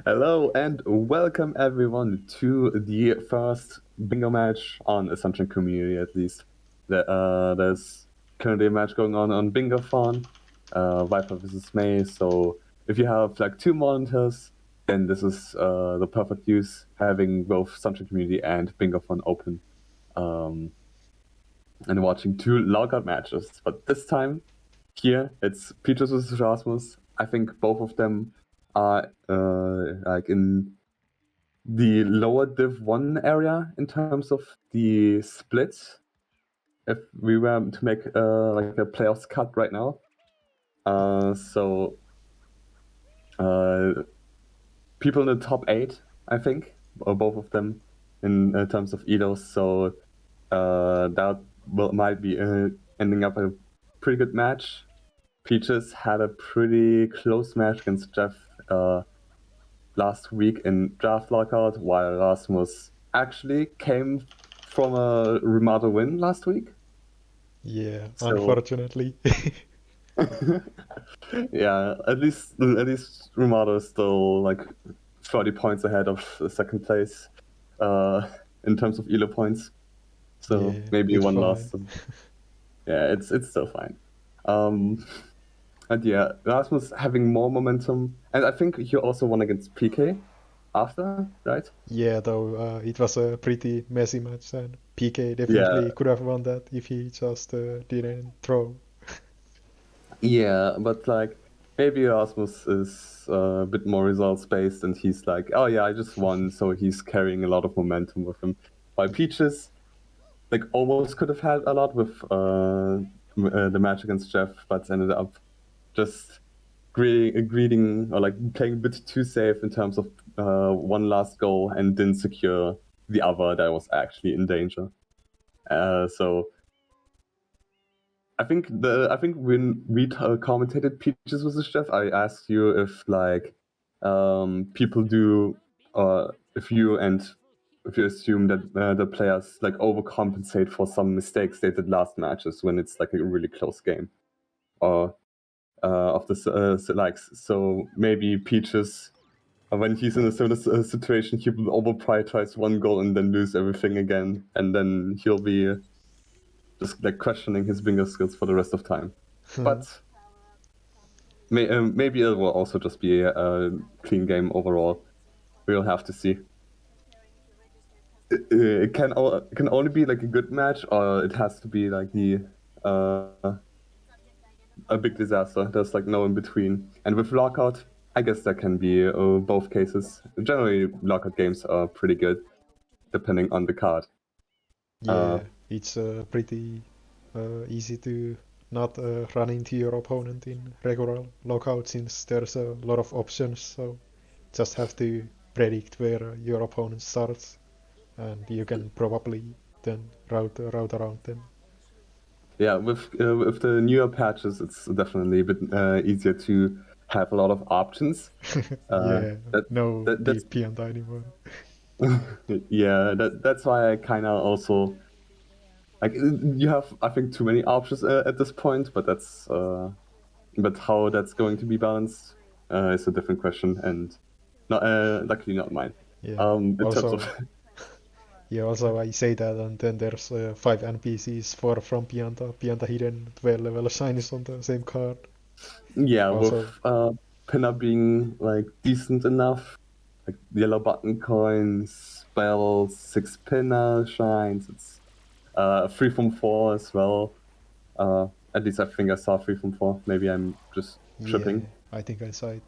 Hello and welcome everyone to the first bingo match on Assumption Community, at least. There's currently a match going on Bingo Fun, Viper versus May. So if you have like two monitors, then this is the perfect use, having both Assumption Community and Bingo Fun open, and watching two Lockout matches. But this time, here it's Peaches versus Rasmus. I think both of them are like in the lower Div 1 area in terms of the split. If we were to make like a playoffs cut right now. So people in the top 8, I think, or both of them in terms of ELOs. So that might be ending up a pretty good match. Peaches had a pretty close match against Jeff last week in Draft Lockout, while Rasmus actually came from a Remato win last week. Yeah, So unfortunately. yeah, at least Remato is still like 30 points ahead of second place in terms of ELO points. So Yeah, maybe it's one fine. loss. Yeah, it's still fine. And yeah, Rasmus having more momentum, and I think he also won against PK after, right? Yeah, though it was a pretty messy match, and PK Yeah, definitely could have won that if he just didn't throw. yeah, but like maybe Rasmus is a bit more results based, and he's like, oh yeah, I just won, so he's carrying a lot of momentum with him. While Peaches like almost could have had a lot with the match against Jeff, but ended up just greeting or like playing a bit too safe in terms of one last goal and didn't secure the other that was actually in danger. So I think when we commentated Peaches versus Jeff, I asked you if like people do if you assume that the players like overcompensate for some mistakes they did last matches when it's like a really close game, or of the likes. So maybe Peaches, when he's in a similar situation, he will over prioritize one goal and then lose everything again, and then he'll be just like questioning his bingo skills for the rest of time. But maybe it will also just be a clean game overall. We'll have to see. It can only be like a good match, or it has to be like a big disaster. There's like no in between. And with Lockout, I guess that can be both cases. Generally, Lockout games are pretty good, depending on the card. Yeah, it's pretty easy to not run into your opponent in regular lockout since there's a lot of options, so just have to predict where your opponent starts, and you can probably then route around them. Yeah, with the newer patches, it's definitely a bit easier to have a lot of options. Yeah, That no that's deep Pianta anymore. yeah, that's why I kind of also like you have I think too many options at this point, but but how that's going to be balanced is a different question, and not luckily not mine. Yeah. In terms of Also, yeah. Also, I say that, and then there's 5 NPCs, 4 from Pianta. Pianta hidden 12 level shinies on the same card. yeah, with Also, Pinner being like decent enough, like yellow button coins, spells, 6 Pinner shines. It's 3 from 4 as well. At least I think I saw 3 from 4. Maybe I'm just yeah, tripping. I think I saw it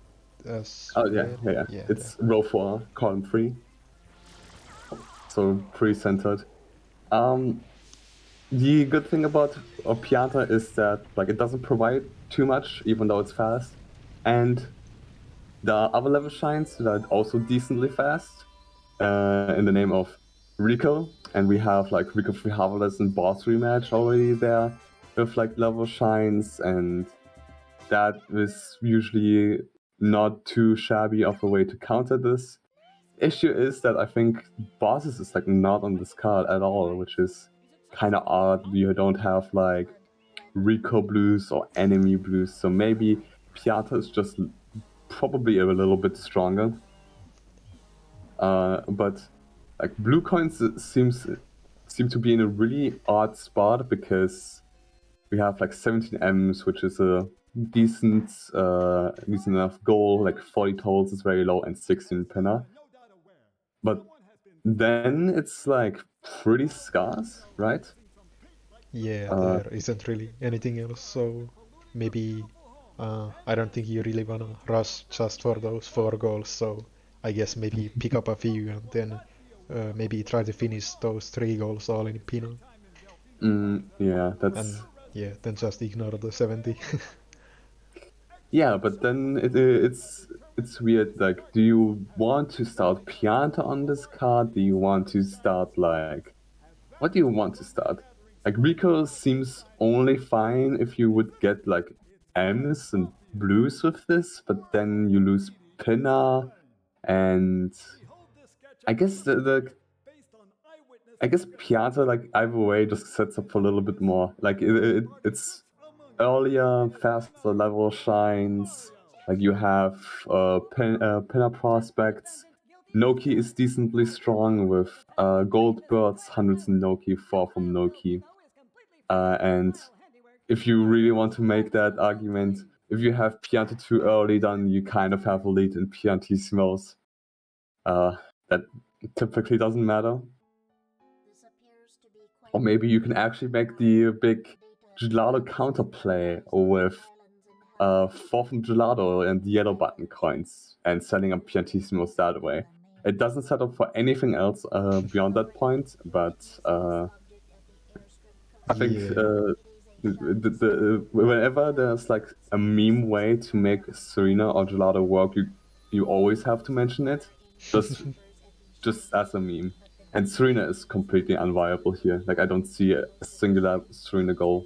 as Oh yeah, well. yeah. Yeah, there. It's row 4, column 3, so pretty centered. Um, the good thing about Pianta is that like it doesn't provide too much, even though it's fast, and the other level shines that are also decently fast. In the name of Rico, and we have like Rico Free Harvest and boss rematch already there with like level shines, and that is usually not too shabby of a way to counter this. Issue is that I think bosses is like not on this card at all, which is kind of odd. You don't have like Rico blues or enemy blues, so maybe Piata is just probably a little bit stronger. But like blue coins seem to be in a really odd spot because we have like 17 M's, which is a decent enough goal. Like 40 tolls is very low, and 16 pinner. But then it's like pretty scarce, right? Yeah, there isn't really anything else, so maybe I don't think you really wanna rush just for those 4 goals, so I guess maybe pick up a few and then maybe try to finish those 3 goals all in Pino. Yeah, And that's yeah, then just ignore the 70. yeah. But then it's weird. Like, do you want to start Pianta on this card? Do you want to start like what do you want to start? Like Rico seems only fine if you would get like M's and blues with this, but then you lose Pinna, and I guess I guess Piazza like either way just sets up for a little bit more. Like it's earlier, faster level shines. Like you have Pinna prospects. Noki is decently strong with gold birds, hundreds in Noki, 4 from Noki. And if you really want to make that argument, if you have Pianta too early, then you kind of have a lead in Piantissimos. That typically doesn't matter. Or maybe you can actually make the big Gelato counterplay with 4 from Gelato and yellow button coins and setting up Piantissimos that way. It doesn't set up for anything else beyond that point, but I think Yeah. whenever there's like a meme way to make Serena or Gelato work, you always have to mention it, just as a meme. And Serena is completely unviable here. Like I don't see a singular Serena goal,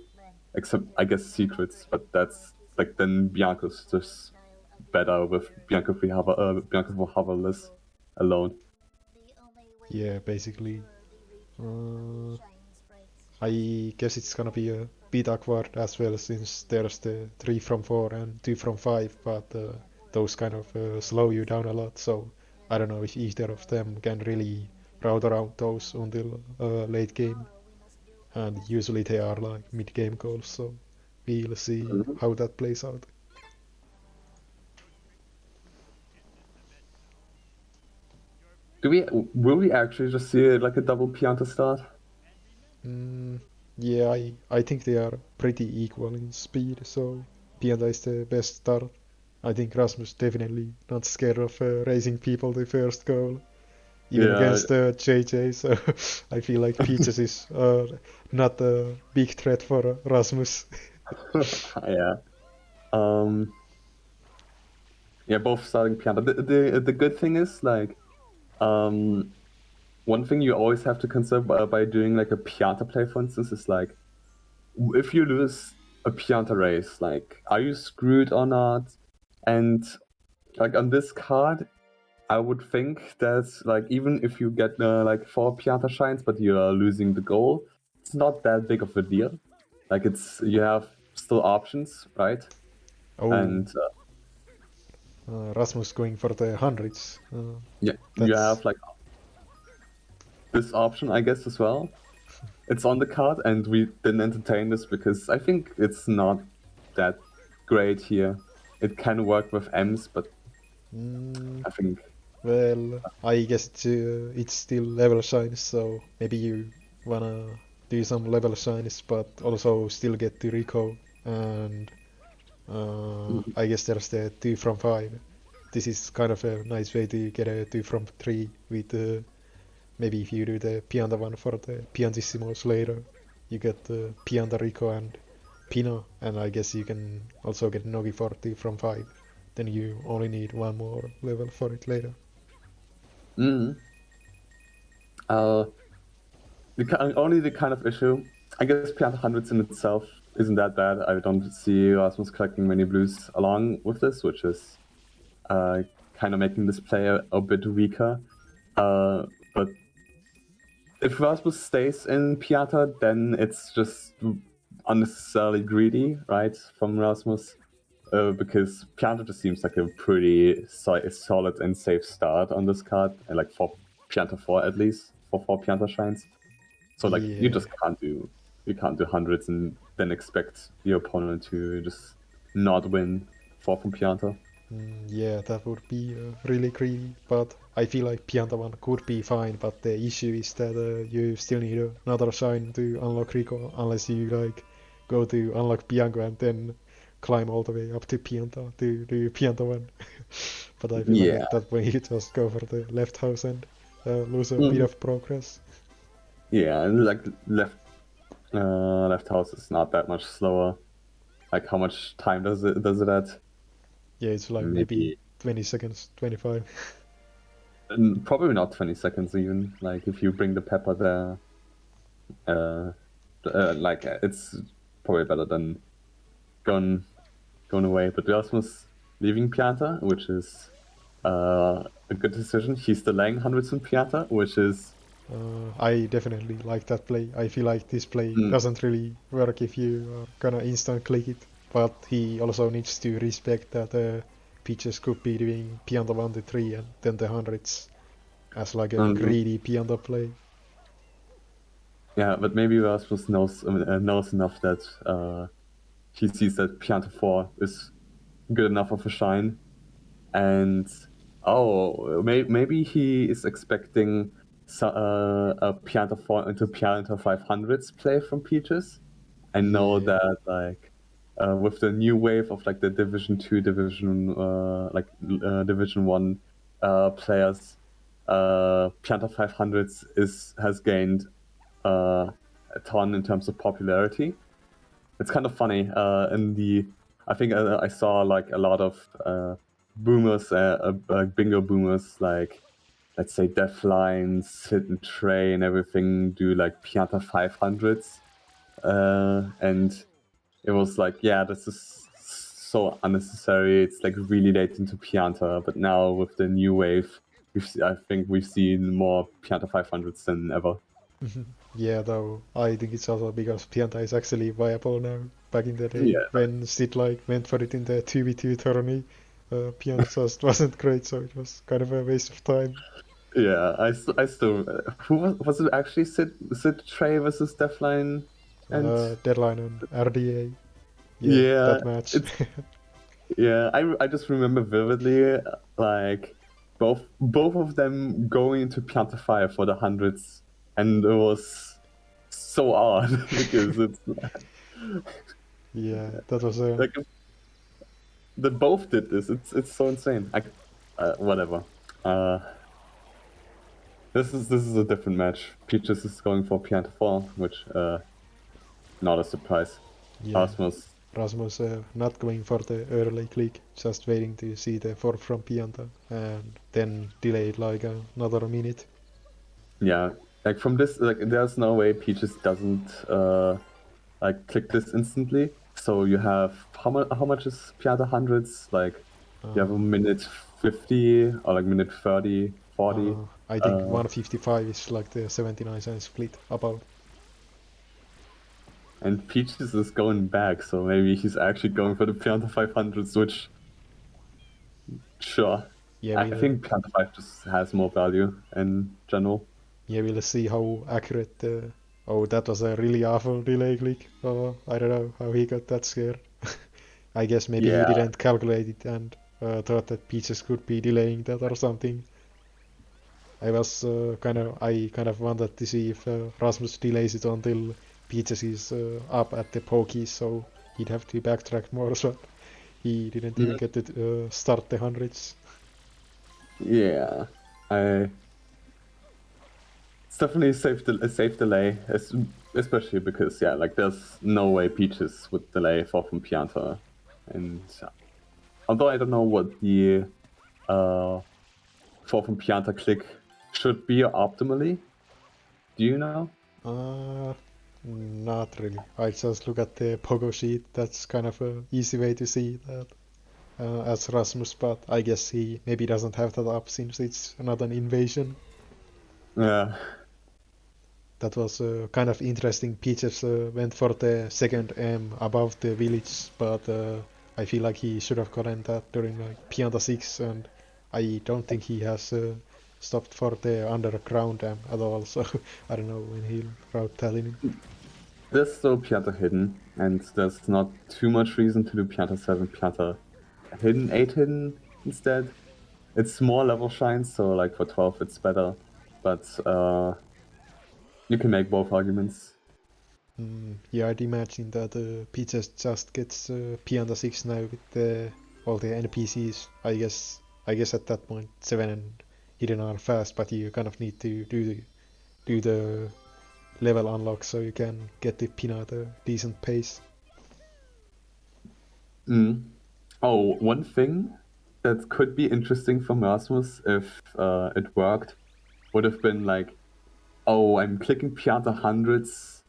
except I guess secrets. But that's like then Bianca's just better with Bianca for hoverless alone. Yeah, basically. I guess it's gonna be a bit awkward as well since there's the 3 from 4 and 2 from 5, but those kind of slow you down a lot, so I don't know if either of them can really route around those until late game. And usually they are like mid game goals, so we'll see Mhm. how that plays out. Will we actually just see like a double Pianta start? Mm, yeah, I think they are pretty equal in speed, so Pianta is the best start. I think Rasmus definitely not scared of racing people the first goal, even Yeah. against JJ, so I feel like Peaches is not a big threat for Rasmus. Yeah. Um. Yeah, both starting Pianta. The good thing is like, um, one thing you always have to consider by doing like a Pianta play, for instance, is like, if you lose a Pianta race, like, are you screwed or not? And like on this card, I would think that like even if you get like 4 Pianta shines, but you are losing the goal, it's not that big of a deal. Like it's you have still options, right? Oh, And Rasmus going for the hundreds. yeah, you That's have like this option, I guess, as well. It's on the card, and we didn't entertain this because I think it's not that great here. It can work with M's, but mm, I think well, I guess it's still level shines, so maybe you wanna do some level shines, but also still get to Rico. And I guess there's the 2 from 5. This is kind of a nice way to get a 2 from 3 with maybe if you do the Pianta one for the Piantissimos later, you get the Pianta Rico and Pino, and I guess you can also get Nogi for 2 from 5. Then you only need one more level for it later. mm, uh, only the kind of issue. I guess Pianta hundreds in itself isn't that bad. I don't see Rasmus collecting many blues along with this, which is kind of making this player a bit weaker. But if Rasmus stays in Pianta, then it's just unnecessarily greedy, right, from Rasmus. because Pianta just seems like a pretty solid and safe start on this card, and like for Pianta 4 at least, for 4 Pianta shines. So like Yeah. you can't do hundreds and then expect your opponent to just not win 4 from Pianta. Yeah, that would be really greedy, but I feel like Pianta 1 could be fine, but the issue is that you still need another shine to unlock Rico, unless you like go to unlock Bianco and then climb all the way up to Pianta to do Pianta 1. But I feel like Yeah, at that point you just go for the left house and lose a bit Mhm. of progress. Yeah, and like left house is not that much slower. Like how much time does it add? Yeah, it's like maybe Maybe 20 seconds, 25. probably not 20 seconds even. Like if you bring the pepper there, like it's probably better than going going away. But Rasmus leaving Pianta, which is a good decision. He's delaying hundreds from Pianta, which is I definitely like that play. I feel like this play mm, doesn't really work if you are gonna instant click it, but he also needs to respect that pitches could be doing Pianta 1 to 3 and then the hundreds as like a um, greedy Pianta play. yeah. But maybe Rasmus knows enough that he sees that Pianta 4 is good enough of a shine, and maybe he is expecting a Pianta 4 into Pianta 500s play from Peaches. I know Yeah. that like with the new wave of like the Division 2, Division 1 players, Pianta 500s has gained a ton in terms of popularity. It's kind of funny. I think I saw like a lot of boomers, bingo boomers, like let's say Deaflines, Sid and Trey, and everything do like Pianta 500s, and it was like, yeah, this is so unnecessary. It's like really late into Pianta, but now with the new wave, I think we've seen more Pianta 500s than ever. Yeah, though I think it's also because Pianta is actually viable now. Back in the day Yeah, when Sid like went for it in the 2v2 tourney, Pianta just wasn't great, so it was kind of a waste of time. yeah. I still. Who was it actually? Sid Trey versus Deafline, and Deadline on RDA. Yeah, yeah, that match. it's yeah. I just remember vividly, like both of them going into Pianta 5 for the hundreds, and it was so odd because it's Yeah, that was a. like they both did this. It's so insane. Whatever. Uh, this is a different match. Peaches is going for Pianta 4, which not a surprise. Yeah, Rasmus, Rasmus not going for the early click, just waiting to see the fourth from Pianta, and then delayed like another minute. yeah. Like from this, like there's no way Peaches doesn't like click this instantly. So you have how much is Pianta hundreds? Like you have a Uh, minute 50 or like minute 30, 40. I think Uh, 155 is like the 79-cent split about. and Peaches is going back, so maybe he's actually going for the Pianta 500s, which sure. Yeah, I think Pianta 5 just has more value in general. we'll see how accurate. Oh, that was a really awful delay click. I don't know how he got that scared. I guess maybe he Yeah, didn't calculate it and thought that Peaches could be delaying that or something. I kind of wanted to see if Rasmus delays it until Peaches is up at the pokies, so he'd have to backtrack more. So he didn't even Mhm. get to start the hundreds. Yeah. I It's definitely a safe delay, especially because yeah, like there's no way Peaches would delay 4 from Pianta, and although I don't know what the uh 4 from Pianta click should be optimally, do you know? Uh, Not really. I just look at the pogo sheet. That's kind of a easy way to see that as Rasmus, but I guess he maybe doesn't have that up since it's not an invasion. Yeah, That was kind of interesting. Peaches went for the second M above the village, but I feel like he should have gotten that during like Pianta 6, and I don't think he has stopped for the underground at all, so I don't know when he'll route that in. There's still Pianta hidden, and there's not too much reason to do Pianta 7, Pianta hidden, 8 hidden instead. It's more level shines, so like for 12 it's better, but you can make both arguments. Yeah, I'd imagine that Peaches just gets Pianta 6 now with all the NPCs. I guess at that point 7 and hidden are fast, but you kind of need to do the level unlock so you can get the pin at a decent pace. Mm. Oh, one thing that could be interesting for Rasmus if it worked would have been like, oh, I'm clicking Pianta hundreds,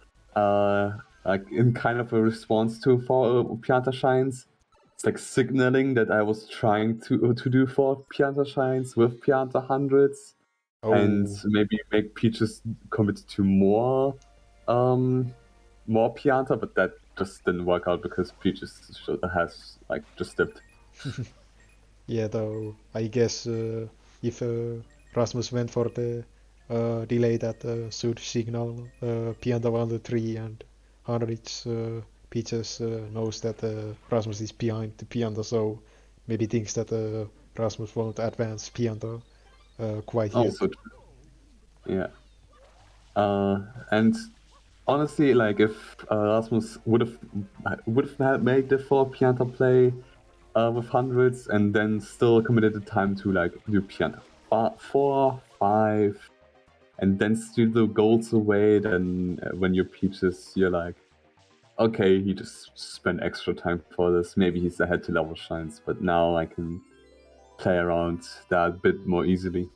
like in kind of a response to for Pianta shines. It's like signaling that I was trying to do for Pianta shines with Pianta hundreds, and Oh, maybe make Peaches commit to more Pianta, but that just didn't work out because Peaches has like just dipped. yeah, though I guess if Rasmus went for the delay that should signal Pianta 1 to 3 and 100, Peaches knows that Rasmus is behind the Pianta, so maybe thinks that Rasmus won't advance Pianta quite yet. Also, yeah. And honestly, like if Rasmus would have made the four Pianta play with hundreds and then still committed the time to like do Pianta 4, 5, and then steal the goals away, then when you're Peaches, you're like, okay, he just spent extra time for this. Maybe he's ahead to level shines, but now I can play around that a bit more easily.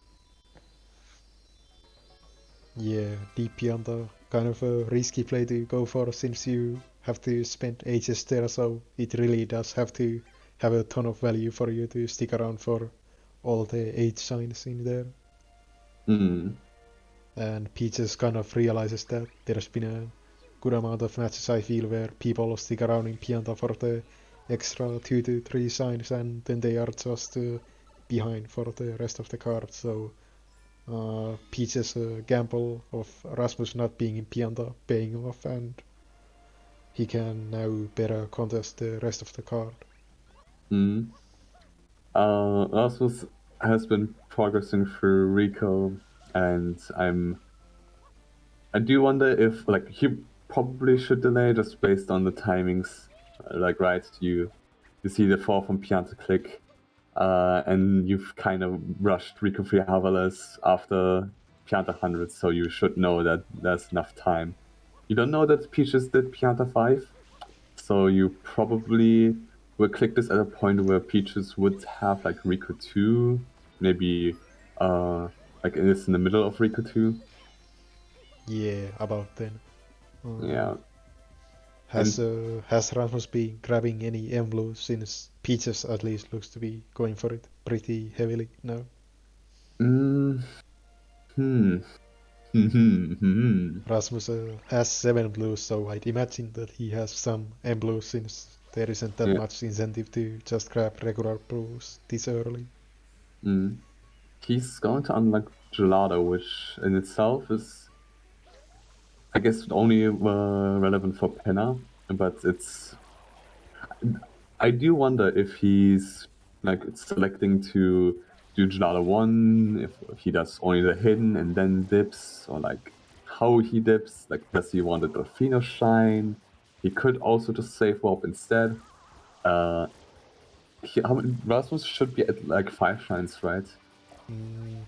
Yeah, deep Pianta, kind of a risky play to go for since you have to spend ages there, so it really does have to have a ton of value for you to stick around for all the age signs in there. Mm. And Peaches kind of realizes that there's been a good amount of matches I feel where people stick around in Pianta for the extra 2 to 3 signs and then they are just behind for the rest of the cards. So Peach's gamble of Rasmus not being in Pianta paying off, and he can now better contest the rest of the card. Mm. Rasmus has been progressing through Rico, and I do wonder if like he probably should delay just based on the timings. Like right, you see the fall from Pianta click, and you've kind of rushed Rico Free Havalas after Pianta 100, so you should know that there's enough time. You don't know that Peaches did Pianta 5, so you probably will click this at a point where Peaches would have like Rico 2, maybe like it's in the middle of Rico 2. Yeah, about then. Uh, Yeah. has And uh, has Rasmus been grabbing any M blue since Peaches at least looks to be going for it pretty heavily now? mm, hmm. Hmm. Rasmus has 7 blues, so I'd imagine that he has some M blues since there isn't that Yeah. much incentive to just grab regular blues this early. Mm. He's going to unlock Gelato, which in itself is, I guess, only relevant for Penna, but it's. I do wonder if he's like selecting to do Gelato 1, if he does only the hidden and then dips, or like how he dips. Like, does he want a Dolphino shine? He could also just save warp instead. Uh, Rasmus should be at like 5 shines, right? Mm,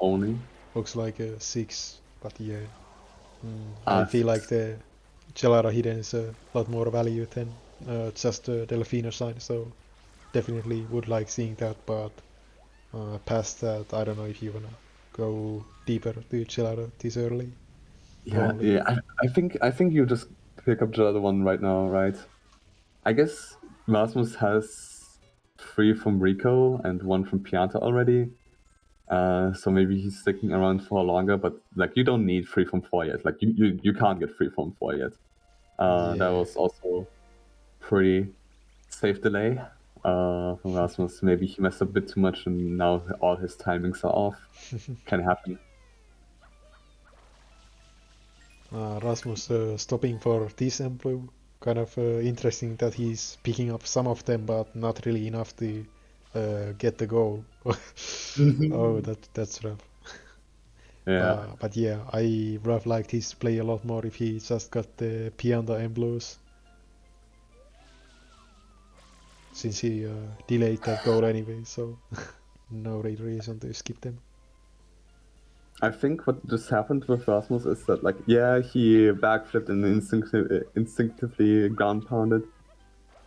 Only. looks like a 6, but yeah. I Ah, feel like 6. the Gelato hidden is a lot more value than just a Delfino sign, so definitely would like seeing that, but past that, I don't know if you wanna go deeper to Gelato this early. Yeah, Only. yeah. I think you just pick up the other one right now, right? I guess Rasmus has 3 from Rico and 1 from Pianta already. So maybe he's sticking around for longer, but like you don't need 3 from 4 yet. Like you can't get 3 from 4 yet. That Yeah. was also pretty safe delay. from Rasmus. Maybe he messed up a bit too much and now all his timings are off. Can happen. Rasmus stopping for this blue. Kind of interesting that he's picking up some of them, but not really enough to get the goal. Oh, that's rough. Yeah. But yeah, I would have liked his play a lot more if he just got the Pianda and blues, since he delayed that goal anyway, so no real reason to skip them. I think what just happened with Rasmus is that, like, yeah, he backflipped and instinctively ground pounded.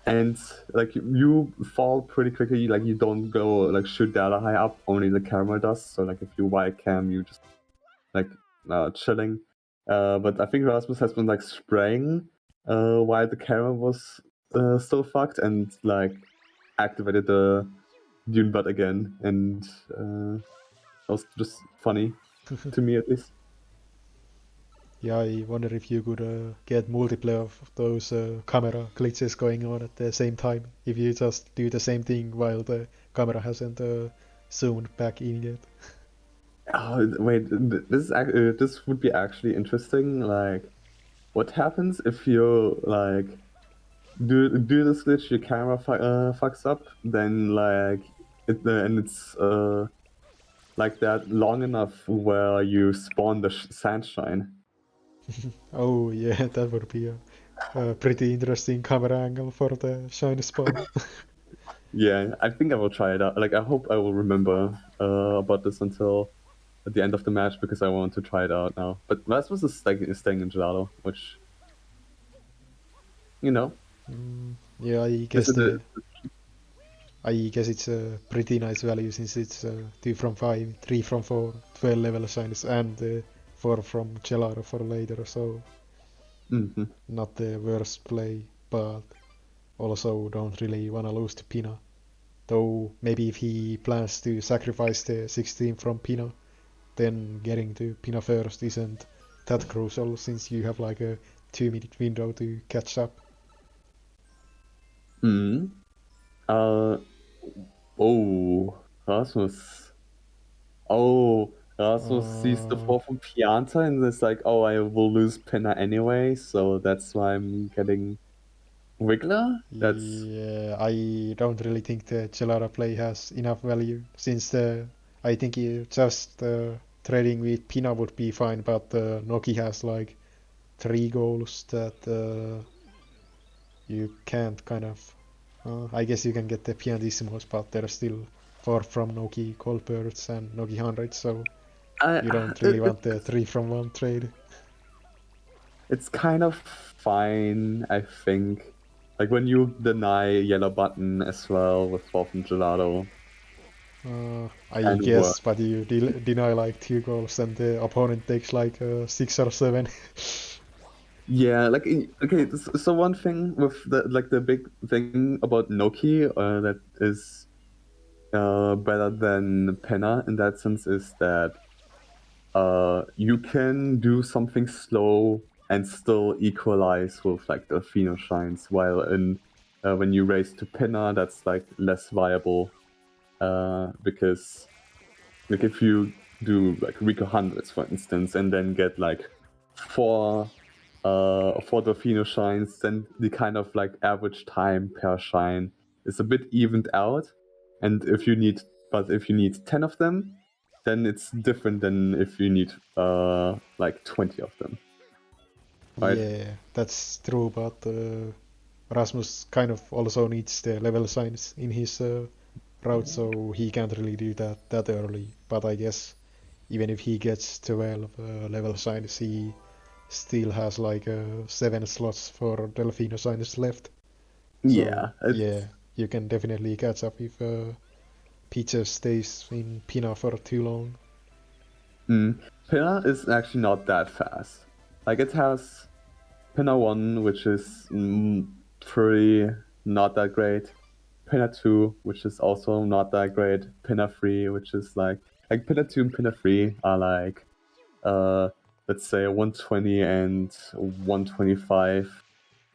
And, like, you fall pretty quickly. Like, you don't go, like, shoot data high up. Only the camera does. So, like, if you wide cam, you just, like, chilling. But I think Rasmus has been, like, spraying while the camera was still fucked and, like, activated the Dune butt again. And that was just funny, to me at least. Yeah, I wonder if you could get multiplayer of those camera glitches going on at the same time, if you just do the same thing while the camera hasn't zoomed back in yet. Oh, wait, this would be actually interesting. Like, what happens if you, like, do this glitch, your camera fucks up, then, like, and it's like that long enough where you spawn the sunshine. Oh yeah, that would be a pretty interesting camera angle for the shiny spawn. Yeah, I think I will try it out. Like, I hope I will remember about this until the end of the match because I want to try it out now. But Rasmus is staying in Gelato, which, you know, Yeah, is it I guess it's a pretty nice value since it's 2 from 5, 3 from 4, 12 level shines, and 4 from Gelato for later, so Mhm. not the worst play, but also don't really wanna lose to Pina. Though maybe if he plans to sacrifice the 16 from Pina, then getting to Pina first isn't that crucial since you have like a 2-minute window to catch up. Mhm. Uh, oh, Rasmus. Oh, Rasmus sees the Uh, fall from Pianta and is like, oh, I will lose Pinna anyway, so that's why I'm getting Wiggler? That's. Yeah, I don't really think the Gelara play has enough value since I think just trading with Pina would be fine, but Noki has like 3 goals that you can't kind of. I guess you can get the Piantissimos, but they're still far from Noki Colberts and Noki 100, so I, you don't really it, want the 3 from 1 trade. it's kind of fine, I think. Like when you deny yellow button as well with fall from Gelato, I and work. guess, but you deny like 2 goals and the opponent takes like 6 or 7. Yeah, like okay. So one thing with the big thing about Noki that is better than Penna in that sense is that you can do something slow and still equalize with like the Pheno shines, while in when you race to Penna, that's like less viable because like if you do like Rico hundreds for instance, and then get like four for the Pheno shines, then the kind of like average time per shine is a bit evened out. And if you need 10 of them, then it's different than if you need like 20 of them, right? Yeah, that's true, but Rasmus kind of also needs the level signs in his route, so he can't really do that early. But I guess even if he gets 12 level signs, he still has like 7 slots for Delfino signs left. So Yeah, yeah, it's you can definitely catch up if Peaches stays in Pina for too long. Pinna is actually not that fast. Like it has Pinna 1, which is pretty not that great. Pinna 2, which is also not that great. Pinna 3, which is like Pinna 2 and Pinna 3 are like uh let's say 120 and 125.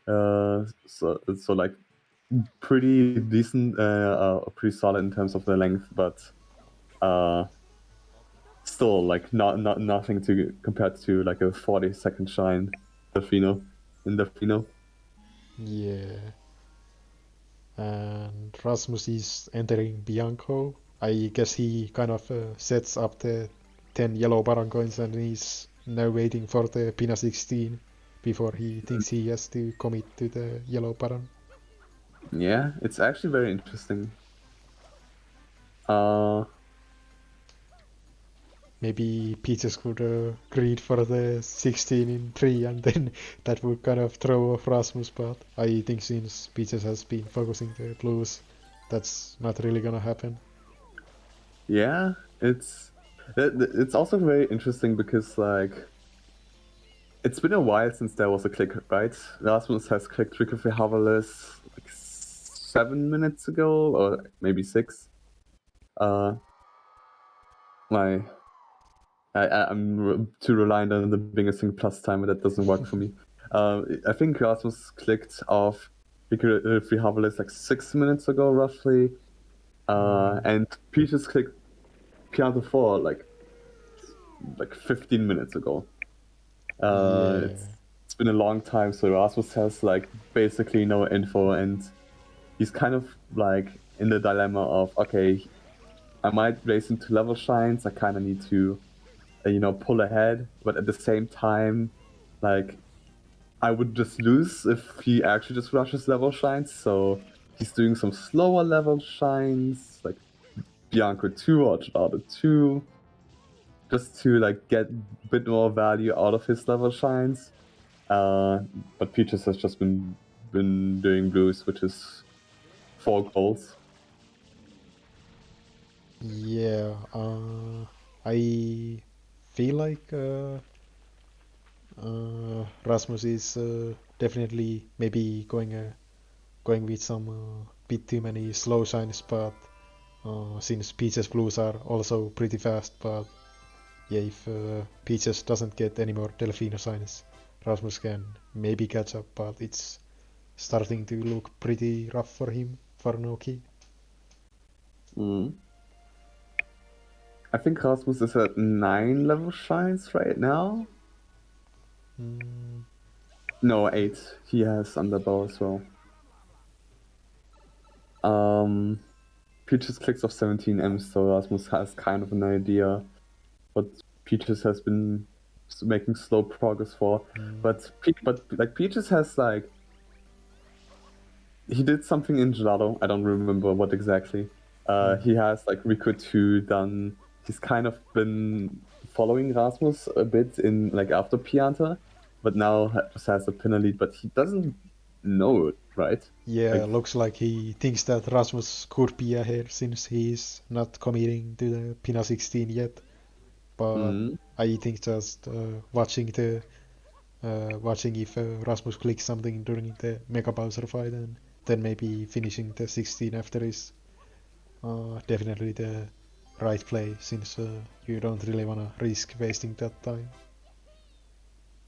So like pretty decent, pretty solid in terms of the length, but still like not nothing to compared to like a 40-second shine Delfino in Delfino. Yeah. And Rasmus is entering Bianco. I guess he kind of sets up the 10 yellow Baron coins and he's now waiting for the Pina 16 before he thinks he has to commit to the yellow Baron. Yeah, it's actually very interesting. Uh, Maybe Peaches could greed for the 16 in 3 and then that would kind of throw off Rasmus, but I think since Peaches has been focusing the blues, that's not really gonna happen. yeah, it's also very interesting because like it's been a while since there was a click, right? Rasmus has clicked Trick of the Havelis like 7 minutes ago, or maybe 6. Uh, my I'm too reliant on the being a single plus timer that doesn't work for me. I think Rasmus clicked off Free Havelis like 6 minutes ago, roughly. And Peaches clicked Piano 4 like 15 minutes ago. Yeah, It's been a long time, so Rasmus has like basically no info, and he's kind of like in the dilemma of, okay, I might race into level shines. I kind of need to, pull ahead, but at the same time, like I would just lose if he actually just rushes level shines. So he's doing some slower level shines, like Bianco 2 or Gerardo 2, just to like get a bit more value out of his level shines. But Peaches has just been doing blues, which is 4 goals. yeah. I feel like Rasmus is definitely maybe going with some bit too many slow shines, but since Peaches blues are also pretty fast, but yeah, if Peaches doesn't get any more Delfino signs, Rasmus can maybe catch up, but it's starting to look pretty rough for him for Noki. Mm. I think Rasmus is at 9 level shines right now. Mm, No, 8. He has Underbow as well. Peaches clicks off 17 M's, so Rasmus has kind of an idea what Peaches has been making slow progress for. mm, But like Peaches has like he did something in Gelato. I don't remember what exactly. mm. He has like Rico 2 done. He's kind of been following Rasmus a bit in like after Pianta, but now just has a pinner lead. But he doesn't know it, right? Yeah, Like, looks like he thinks that Rasmus could be ahead since he's not committing to the Pina 16 yet. But mm, I think just watching if Rasmus clicks something during the Mega Bowser fight and then maybe finishing the 16 after is definitely the right play since you don't really wanna risk wasting that time.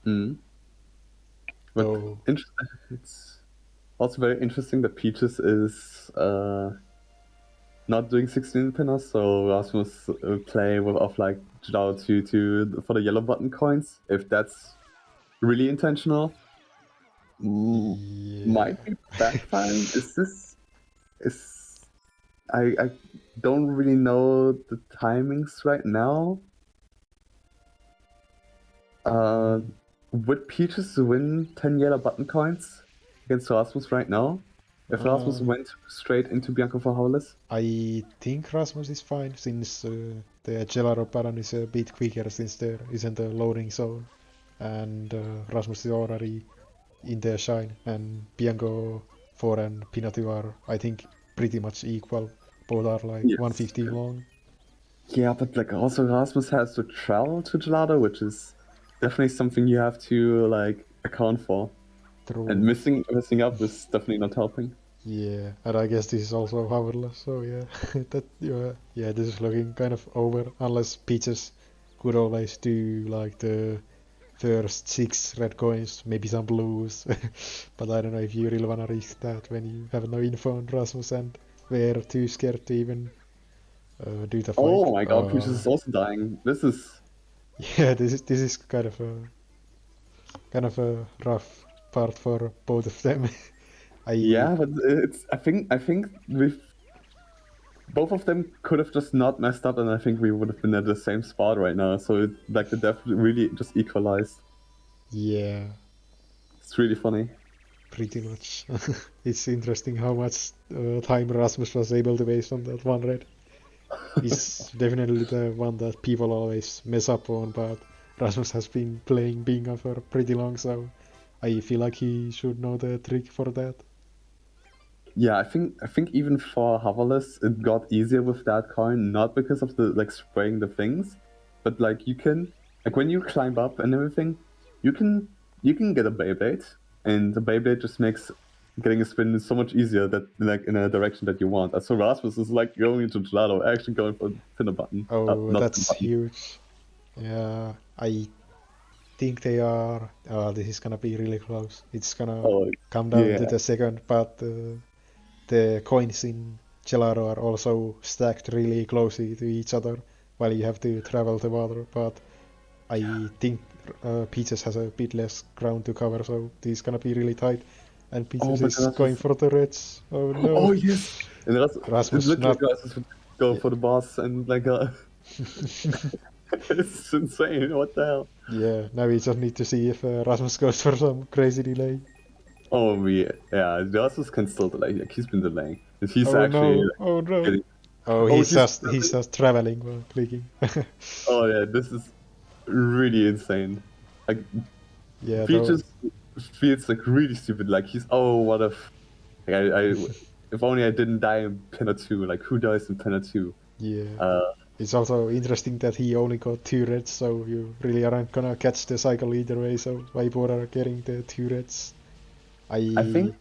mm. But Though, it's also very interesting that Peaches is not doing 16 pinners, so Rasmus play with off like Jidao to for the yellow button coins. If that's really intentional, yeah. might be backfiring. Is I don't really know the timings right now. Uh, Mm, would Peaches win 10 yellow button coins against Rasmus right now? If Rasmus uh, went straight into Bianco for Howless? I think Rasmus is fine since the Gelato Baron is a bit quicker since there isn't a loading zone and Rasmus is already in the shine and Bianco 4 and Pinatu are I think pretty much equal. Both are like Yes. 150 long. Yeah, but like also Rasmus has to travel to Gelato, which is definitely something you have to like account for. And True. missing up is definitely not helping. Yeah, and I guess this is also powerless, so yeah, yeah, this is looking kind of over unless Peaches could always do like the first 6 red coins, maybe some blues. But I don't know if you really wanna risk that when you have no info on Rasmus and were too scared to even do the fight. Oh my god, Peaches is also dying. This is Yeah, this is kind of a rough part for both of them. I yeah, but it's I think with both of them could have just not messed up, and I think we would have been at the same spot right now. So like the death really just equalized. Yeah, It's really funny. pretty much. It's interesting how much time Rasmus was able to waste on that one red. He's definitely the one that people always mess up on, but Rasmus has been playing Bingo for pretty long, so I feel like he should know the trick for that. Yeah, I think even for hoverless it got easier with that coin, not because of the like spraying the things, but like you can like when you climb up and everything, you can you can get a Beyblade, and the Beyblade just makes getting a spin so much easier that like in a direction that you want. So Rasmus is like going into Gelato, actually going for pin a button. Oh, Not pin that's button. huge. Yeah, I think they are. This is gonna be really close. It's gonna Oh come down to yeah. the second, but the coins in Gelato are also stacked really closely to each other while you have to travel the water. But I think Peaches has a bit less ground to cover, so this is gonna be really tight. And Oh, Peaches but is going Rasmus. for the reds. Oh no. Oh yes. And it Rasmus looked like not. Rasmus would go Yeah. for the boss and like it's insane. What the hell? Yeah, now we just need to see if Rasmus goes for some crazy delay. Oh yeah. Rasmus can still delay. Like he's been delaying. And he's Oh actually no, like, oh no. getting. Oh, Oh, he's just traveling while clicking. oh yeah. This is really insane. Like Yeah, though. Peaches feels like really stupid. Like he's what if like if only I didn't die in Pinner 2. Like who dies in Pinner 2? Yeah. Uh, It's also interesting that he only got 2 reds, so you really aren't gonna catch the cycle either way, so why bother getting the 2 reds? I think I.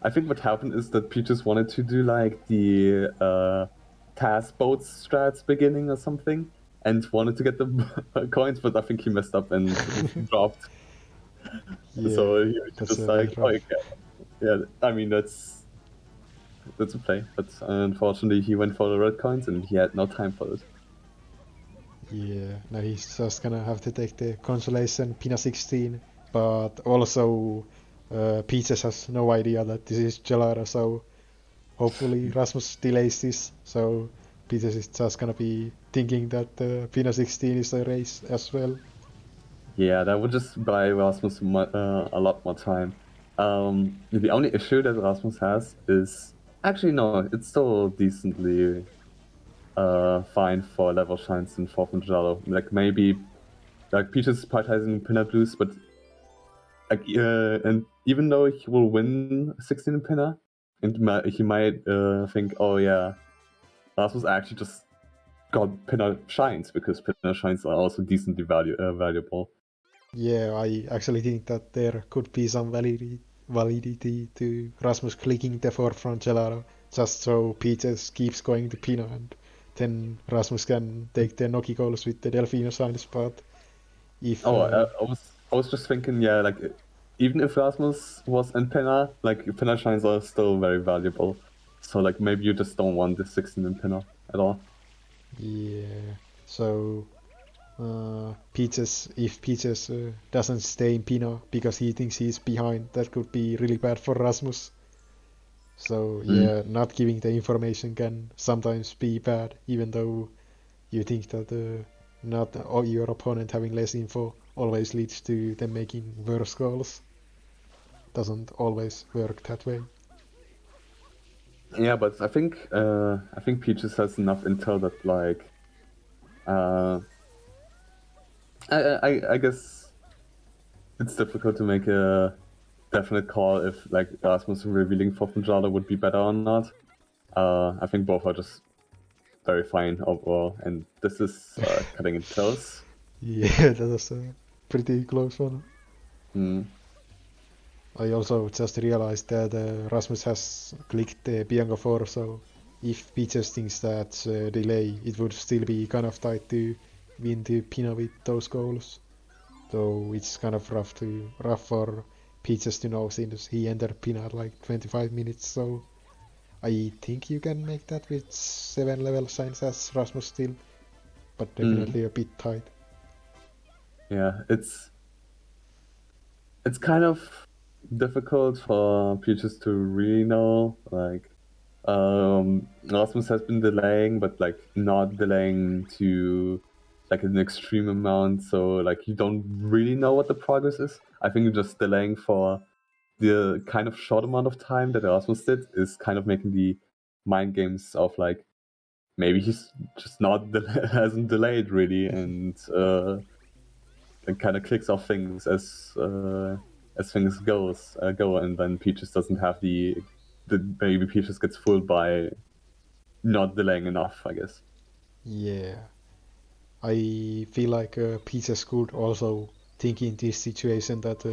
I think what happened is that Peaches wanted to do like the task boats strats beginning or something, and wanted to get the coins, but I think he messed up and dropped. Yeah, So he was that's just a bit like, oh rough. yeah. I mean that's a play, but unfortunately he went for the red coins and he had no time for it. Yeah, now he's just gonna have to take the consolation Pina 16, but also Peaches has no idea that this is Gelara, so hopefully Rasmus delays this, so Peaches is just gonna be thinking that Pina 16 is a race as well. Yeah, that would just buy Rasmus a lot more time. The only issue that Rasmus has is actually no, it's still decently fine for level shines in fourth and Jalo. Like maybe like Peaches prioritizing Pinner Blues, but like and even though he will win 16 in Pinner, and he might think, oh yeah, Rasmus actually just got Pinner shines because Pinner shines are also decently valuable. Yeah, I actually think that there could be some validity to Rasmus clicking the forefront Gelara, just so Peaches keeps going to Pina, and then Rasmus can take the Noki goals with the Delfino signs, but if Oh, I was just thinking, yeah, like even if Rasmus was in Pinner, like Pinner shines are still very valuable. So like maybe you just don't want the 16 in Pinner at all. yeah, so if Peaches doesn't stay in Pina because he thinks he's behind, that could be really bad for Rasmus. So Mm. yeah, not giving the information can sometimes be bad, even though you think that not all your opponent having less info always leads to them making worse goals. Doesn't always work that way. Yeah, but I think Peaches has enough intel that like uh I guess it's difficult to make a definite call if like Rasmus revealing for Funjala would be better or not. I think both are just very fine overall, and this is cutting it close. Yeah, that was a pretty close one. Mm. I also just realized that Rasmus has clicked the Bianca 4, so if Peaches thinks that's a delay, it would still be kind of tight to win the Pina with those goals. though it's kind of rough for Peaches to know since he entered pin at like 25 minutes. So I think you can make that with 7 level signs as Rasmus still, but Mm, definitely a bit tight. yeah, it's kind of difficult for Peaches to really know. Like, Rasmus has been delaying, but like not delaying to like an extreme amount. So like you don't really know what the progress is. I think just delaying for the kind of short amount of time that Rasmus did is kind of making the mind games of like maybe he's just not hasn't delayed really, and it kind of clicks off things as things go, and then Peaches doesn't have the maybe Peaches gets fooled by not delaying enough, I guess. Yeah, I feel like Peaches could also think in this situation that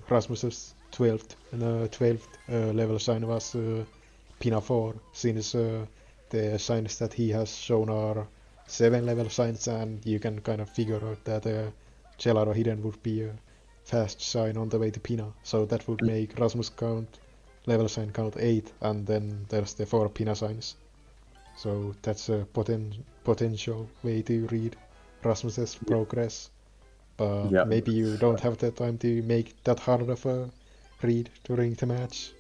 Rasmus's 12th level sign was Pina 4, since the signs that he has shown are 7 level signs, and you can kind of figure out that Gelato Hidden would be a fast sign on the way to Pina, so that would make Rasmus count level sign count 8, and then there's the 4 Pina signs. So that's a potential way to read Rasmus's progress, but Yeah, maybe you don't have the time to make that hard of a read during the match.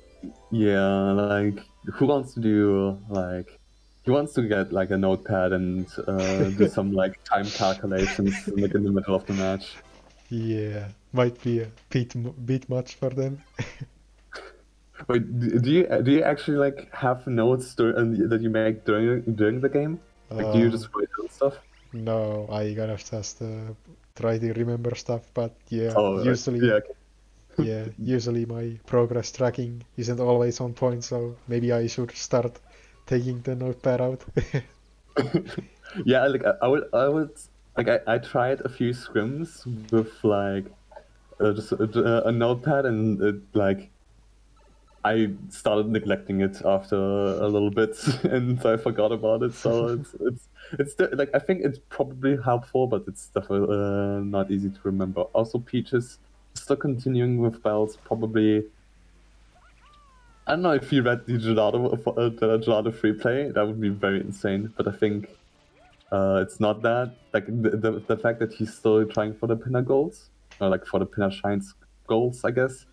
yeah. Like, who wants to do like? He wants to get like a notepad and do some like time calculations like in the middle of the match. Yeah, might be a bit much for them. Wait, do you actually like have notes that you make during the game? Like, do you Uh, just write down stuff? no, I kind of just try to remember stuff, but yeah, Oh, usually, yeah. yeah, usually my progress tracking isn't always on point, so maybe I should start taking the notepad out. Yeah, like I would like I tried a few scrims with like just a notepad, and like I started neglecting it after a little bit, and I forgot about it. So like I think it's probably helpful, but it's definitely not easy to remember. Also, Peaches still continuing with bells. Probably I don't know if you read the Gelato free play. That would be very insane. But I think it's not that. Like the fact that he's still trying for the pinner goals, or like for the pinner shines goals, I guess,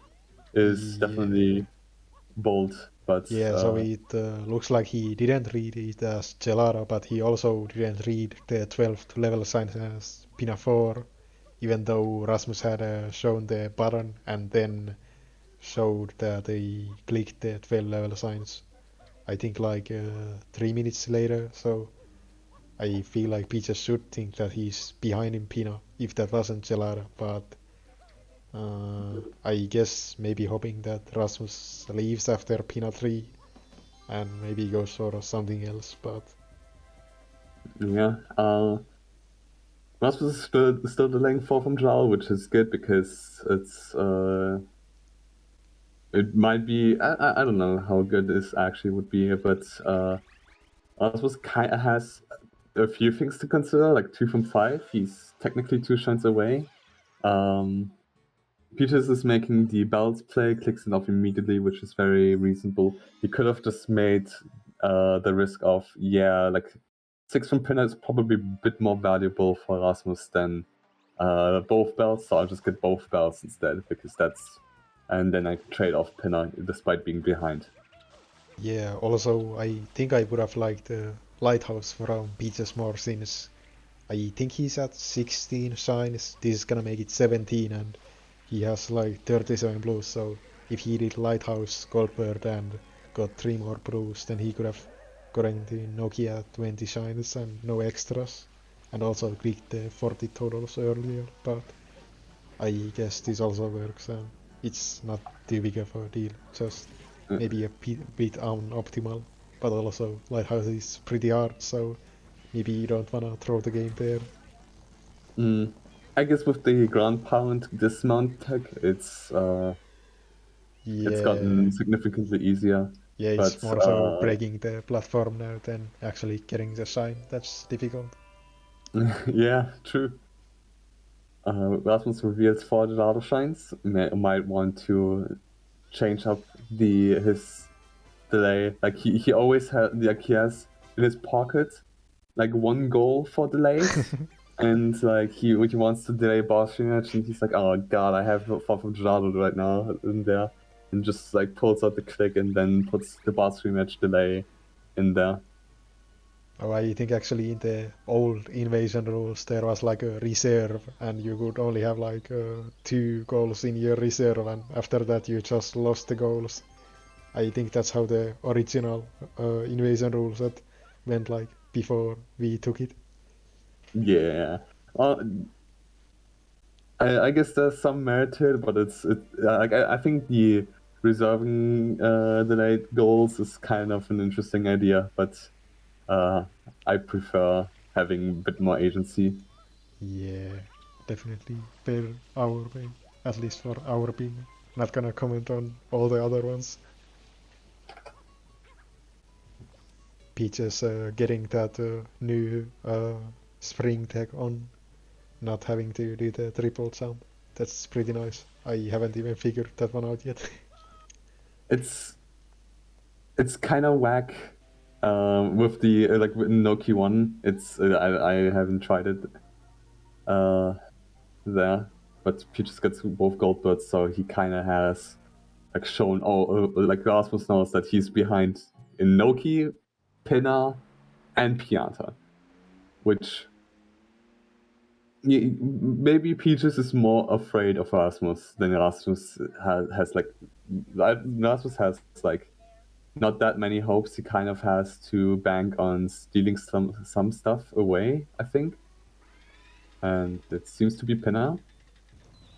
is Yeah. definitely bold. But Yeah, so it looks like he didn't read it as Gelato, but he also didn't read the 12th level sign as Pinafore, even though Rasmus had shown the button and then showed that he clicked the 12 level signs, I think like 3 minutes later, so I feel like Peaches should think that he's behind in Pina, if that wasn't Gelato, but I guess maybe hoping that Rasmus leaves after Pina 3 and maybe goes for something else. But yeah, Rasmus is still delaying 4 from Jal, which is good because it might be I don't know how good this actually would be, but Rasmus kind of has a few things to consider, like 2 from 5. He's technically 2 shines away. Um, Peters is making the balance play, clicks it off immediately, which is very reasonable. He could have just made the risk of, yeah, like 6 from Pinner is probably a bit more valuable for Rasmus than both bells, so I'll just get both bells instead, because that's. And then I trade off Pinner despite being behind. yeah, also I think I would have liked Lighthouse from Peaches more since I think he's at 16 shines. This is gonna make it 17, and he has like 37 blues. So if he did Lighthouse, Goldbird, and got 3 more blues, then he could have gotten the Nokia 20 shines and no extras, and also clicked the 40 totals earlier. But I guess this also works, and it's not too big of a deal. Just Uh, maybe a bit unoptimal, but also Lighthouse is pretty hard, so maybe you don't wanna throw the game there. mm, I guess with the ground pound dismount tech, it's Yeah, gotten significantly easier. yeah, it's But more so breaking the platform now than actually getting the sign. That's difficult. yeah, true. Rasmus reveals 4 data shines. Might want to change up the his delay. Like he always he has in his pocket like 1 goal for delays. And like he wants to delay boss rematch, and he's like, "Oh God, I have 4 from right now in there," and just like pulls out the click and then puts the boss rematch delay in there. Oh, I think actually in the old invasion rules there was like a reserve, and you could only have like 2 goals in your reserve, and after that you just lost the goals. I think that's how the original invasion rules that went like before we took it. Yeah. Well, I guess there's some merit to it, but like I think the reserving delayed goals is kind of an interesting idea, but uh, I prefer having a bit more agency. Yeah, definitely better our way, at least for our opinion. Not gonna comment on all the other ones. Peaches getting that new spring tag on, not having to do the triple jump. That's pretty nice. I haven't even figured that one out yet. It's it's kind of whack with the like with Noki one. It's I haven't tried it uh, there, but Peaches gets both gold birds, so he kind of has like shown like Rasmus knows that he's behind in Noki, Pinna, and Pianta, which maybe Peaches is more afraid of Rasmus than Rasmus has like Rasmus has like not that many hopes. He kind of has to bank on stealing some stuff away, I think, and it seems to be Pinna.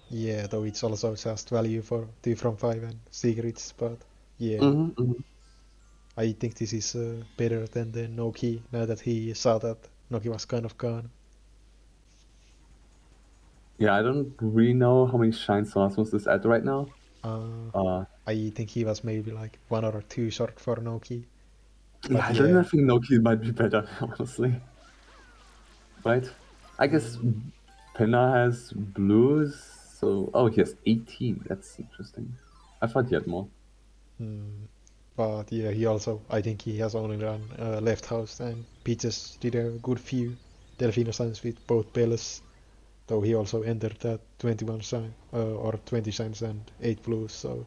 Yeah, though it's also just value for 2 from 5 and secrets, but yeah, Mm-hmm. I think this is better than the Noki now that he saw that Noki was kind of gone. Yeah, I don't really know how many shines Rasmus is at right now. Uh, Uh, I think he was maybe like 1 or 2 short for Noki, yeah, but I don't yeah, know, think Noki might be better, honestly. Right? I guess mm, Pinna has blues, so oh, he has 18. That's interesting. I thought he had more. mm, but yeah, he also, I think he has only run left house, and Peaches did a good few Delfino signs with both bells, though he also entered that 21 sign, or 20 signs and 8 blues, so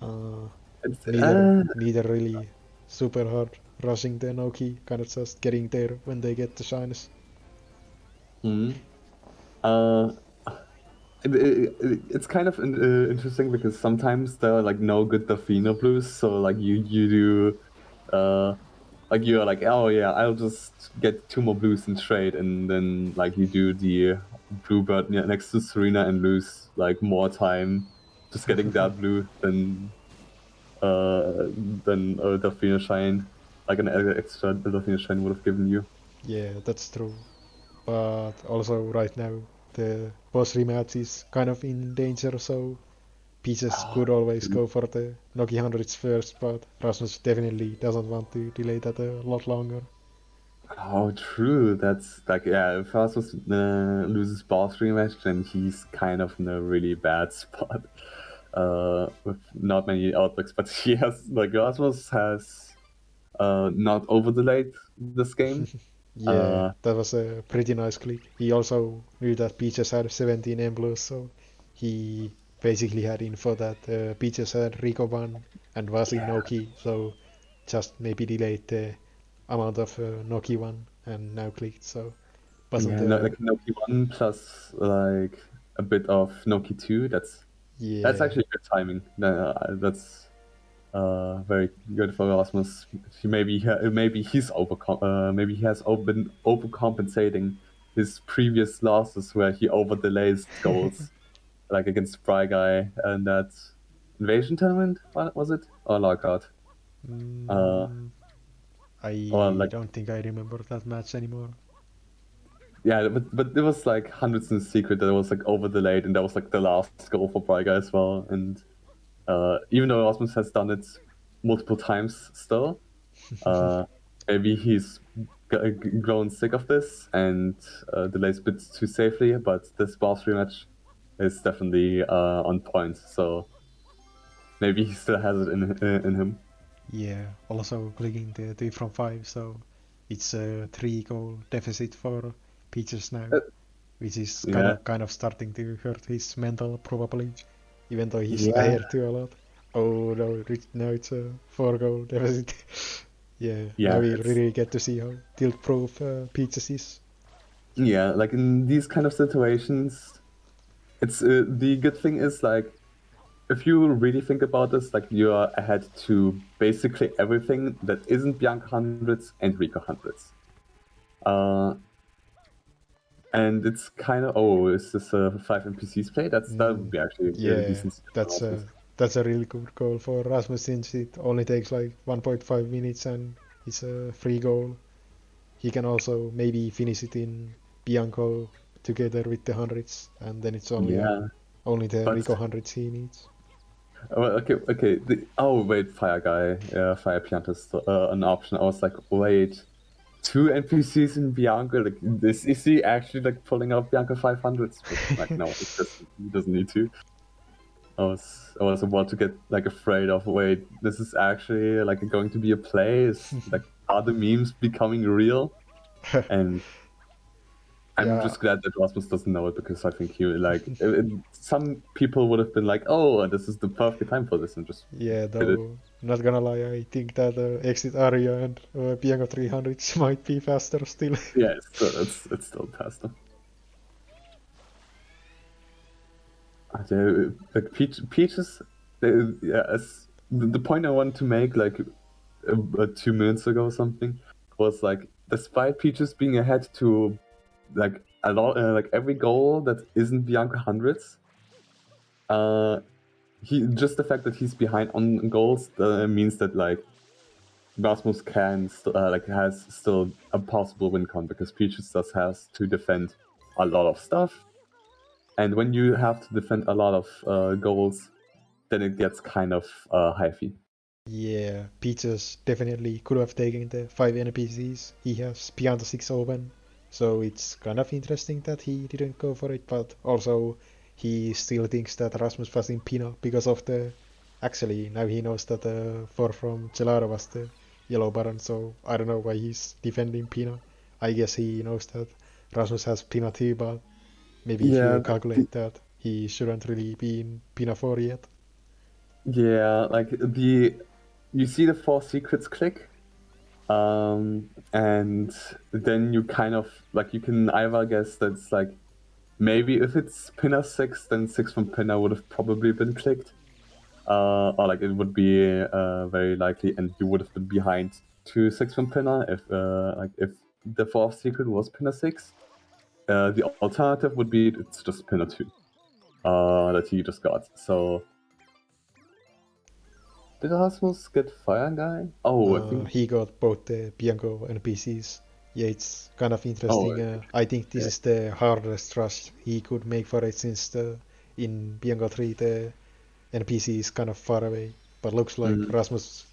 uh, It's neither really super hard rushing the Noki, kind of just getting there when they get the shines. hmm. uh, it's kind of interesting because sometimes there are like no good Delfino blues, so like you do like you're like, oh yeah, I'll just get 2 more blues in trade, and then like you do the bluebird next to Serena and lose like more time just getting that blue uh than a Delfino shine, like an extra Delfino shine would have given you. Yeah, that's true. But also right now the boss rematch is kind of in danger, so Peaches Oh, could always go for the Noki 100s first, but Rasmus definitely doesn't want to delay that a lot longer. oh, true. That's like yeah. If Rasmus loses boss rematch, then he's kind of in a really bad spot. With not many outlooks, but he has like Rasmus has not over delayed this game. Yeah, Uh, that was a pretty nice click. He also knew that Peaches had 17 emblems, so he basically had info that Peaches had Rico 1 and was in yeah, Noki, so just maybe delayed the amount of Noki 1 and now clicked, so wasn't yeah. No, the. like Noki 1 plus like a bit of Noki 2. That's Yeah. actually good timing. That's very good for Rasmus. Maybe maybe he has been overcompensating his previous losses where he over delays goals, like against Spry Guy and that invasion tournament. What was it? Or Lockout? Uh, Mm, or I like don't think I remember that match anymore. yeah, but it was like hundreds in secret that was like over delayed, and that was like the last goal for Spry Guy as well. And even though Rasmus has done it multiple times still, uh, maybe he's grown sick of this and delays bits too safely, but this boss rematch is definitely on point. So maybe he still has it in him. Yeah, also clicking the 3 from 5, so it's a 3 goal deficit for Peaches now, Uh, which is kind yeah, of kind of starting to hurt his mental probably, even though he's yeah, ahead to a lot. Oh no, now it's a 4 goal deficit. Yeah, now yeah. we It's really get to see how tilt-proof Peaches is. yeah, like in these kind of situations, it's the good thing is like if you really think about this, like you are ahead to basically everything that isn't Bianca hundreds and Rico hundreds. Uh, and it's kind of is this a 5 NPCs play? That would Mm, be actually a yeah, decent that's analysis. a that's a really good goal for Rasmus since it only takes like 1.5 minutes and it's a free goal. He can also maybe finish it in Bianco together with the hundreds, and then it's Yeah, only the but Rico hundreds he needs. well, okay. Oh wait, Fire Guy, Fire Pianta is an option. I was like, wait, 2 NPCs in Bianca. Like, this is he actually like pulling out Bianca 500s? But like, no, he doesn't need to. I was about to get like afraid of wait, this is actually like going to be a play. Is like are the memes becoming real? And I'm Yeah, just glad that Rasmus doesn't know it because I think he like some people would have been like, oh, this is the perfect time for this, and just yeah. did it. Though not gonna lie, I think that exit area and Bianco 300s might be faster still. Yeah, it's still faster. Like Peaches, yeah, the point I wanted to make like 2 minutes ago or something was like despite Peaches being ahead to like a lot like every goal that isn't Bianca hundreds, uh he just the fact that he's behind on goals means that like Rasmus can like has still a possible win con because Peaches just has to defend a lot of stuff, and when you have to defend a lot of goals, then it gets kind of hyphy. Yeah, Peaches definitely could have taken the 5 NPCs. He has Pianta 6 open, so it's kind of interesting that he didn't go for it, but also he still thinks that Rasmus was in Pina because of the. Actually, now he knows that the 4 from Gelato was the Yellow Baron, so I don't know why he's defending Pina. I guess he knows that Rasmus has Pina too, but maybe Yeah, he'll calculate that he shouldn't really be in Pina 4 yet. yeah, like you see the 4 secrets click, and then you kind of like you can either guess that's like maybe if it's pinner 6, then 6 from pinner would have probably been clicked, or like it would be very likely, and you would have been behind 2 6 from pinner if like if the 4th secret was pinner 6. The alternative would be it's just pinner 2 that he just got. So did Rasmus get Fire Guy? Oh, I think. He got both the Bianco NPCs. Yeah, it's kind of Oh, interesting. I think this yeah. is the hardest rush he could make for it since in Bianco 3 the NPC is kind of far away. But looks like Mm, Rasmus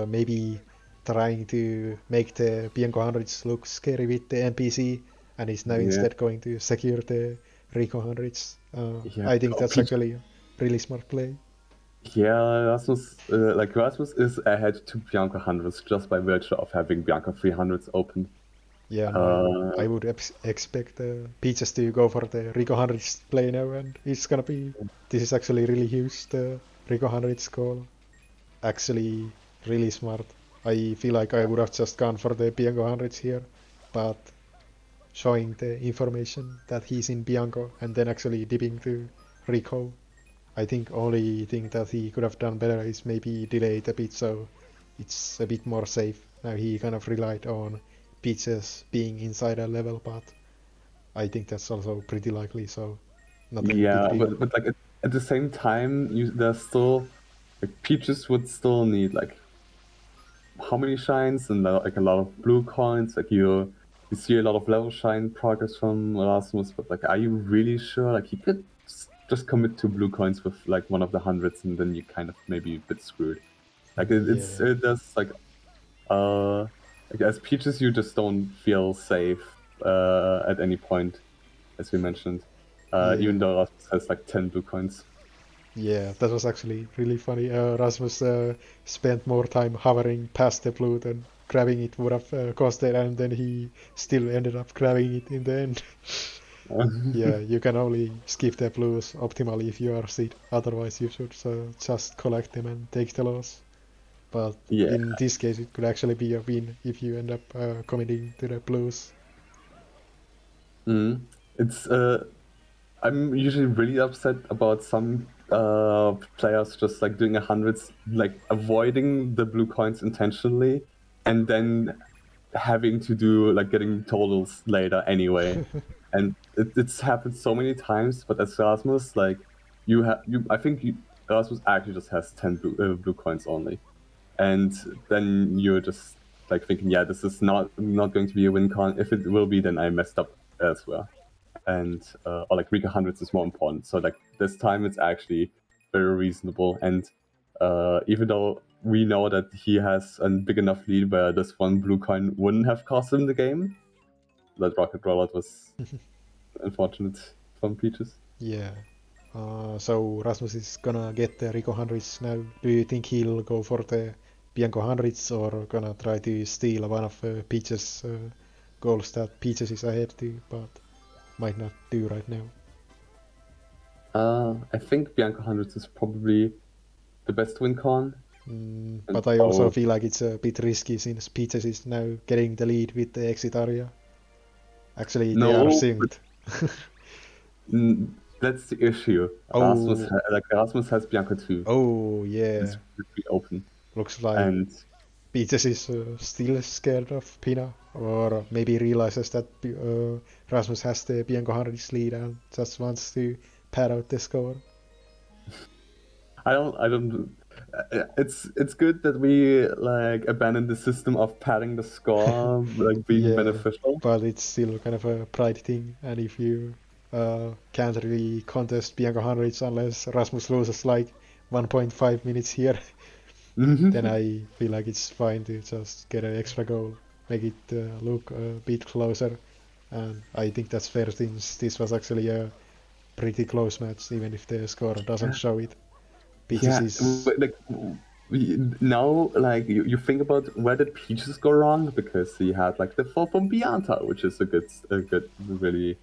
maybe trying to make the Bianco hundreds look scary with the NPC and is now yeah, instead going to secure the Rico hundreds. yeah. I think Oh, that's actually a really smart play. yeah, Rasmus is ahead to Bianca hundreds just by virtue of having Bianca 300s open. Yeah, and I Uh, would expect Peaches to go for the Rico 100 play now, and it's gonna be. This is actually really huge, the Rico 100 call. Actually, really smart. I feel like I would have just gone for the Bianco 100s here, but showing the information that he's in Bianco and then actually dipping to Rico, I think only thing that he could have done better is maybe delay it a bit so it's a bit more safe. Now he kind of relied on Peaches being inside a level, but I think that's also pretty likely, so not a big yeah, deal. but like at the same time, there's still like Peaches would still need like how many shines and like a lot of blue coins. Like you see a lot of level shine progress from Erasmus, but like, are you really sure? Like he could just commit to blue coins with like one of the hundreds, and then you kind of maybe a bit screwed. Like Yeah, it does like uh Like, as Peaches, you just don't feel safe at any point, as we mentioned. Yeah, Even though Rasmus has like 10 blue coins. yeah, that was actually really funny. Rasmus spent more time hovering past the blue than grabbing it would have costed, and then he still ended up grabbing it in the end. Yeah, you can only skip the blues optimally if you are seed. Otherwise, you should just collect them and take the loss. But Yeah. in this case, it could actually be a win if you end up committing to the blues. Mm. It's I'm usually really upset about some players just like doing hundreds, like avoiding the blue coins intentionally, and then having to do like getting totals later anyway. And it's happened so many times. But as Rasmus, like I think Rasmus actually just has 10 blue coins only, and then you're just like thinking, yeah, this is not going to be a win con. If it will be, then I messed up elsewhere. And or like Rika hundreds is more important. So like this time it's actually very reasonable. And even though we know that he has a big enough lead where this one blue coin wouldn't have cost him the game, that rocket rollout was unfortunate from Peaches. Yeah. So Rasmus is gonna get the Rico hundreds now. Do you think he'll go for the Bianco hundreds or gonna try to steal one of Peach's goals that Peaches is ahead to, but might not do right now? I think Bianca hundreds is probably the best win con. And But I also so feel like it's a bit risky since Peaches is now getting the lead with the exit area. Actually, they are no, but synced. that's the issue. Oh, Rasmus has Bianca too. oh yeah. It's pretty open. Looks like And Peaches is still scared of Pina, or maybe realizes that Rasmus has the Bianco Harris lead and just wants to pad out the score. I don't. It's good that we like abandon the system of padding the score, like being Yeah, beneficial. but it's still kind of a pride thing, and if you can't really contest Bianco Harris unless Rasmus loses like 1.5 minutes here, then I feel like it's fine to just get an extra goal, make it look a bit closer. And I think that's fair since this was actually a pretty close match, even if the score doesn't show it. Peaches Yeah, is. but, like now, like you think about where did Peaches go wrong, because he had like the fall from Bianta, which is really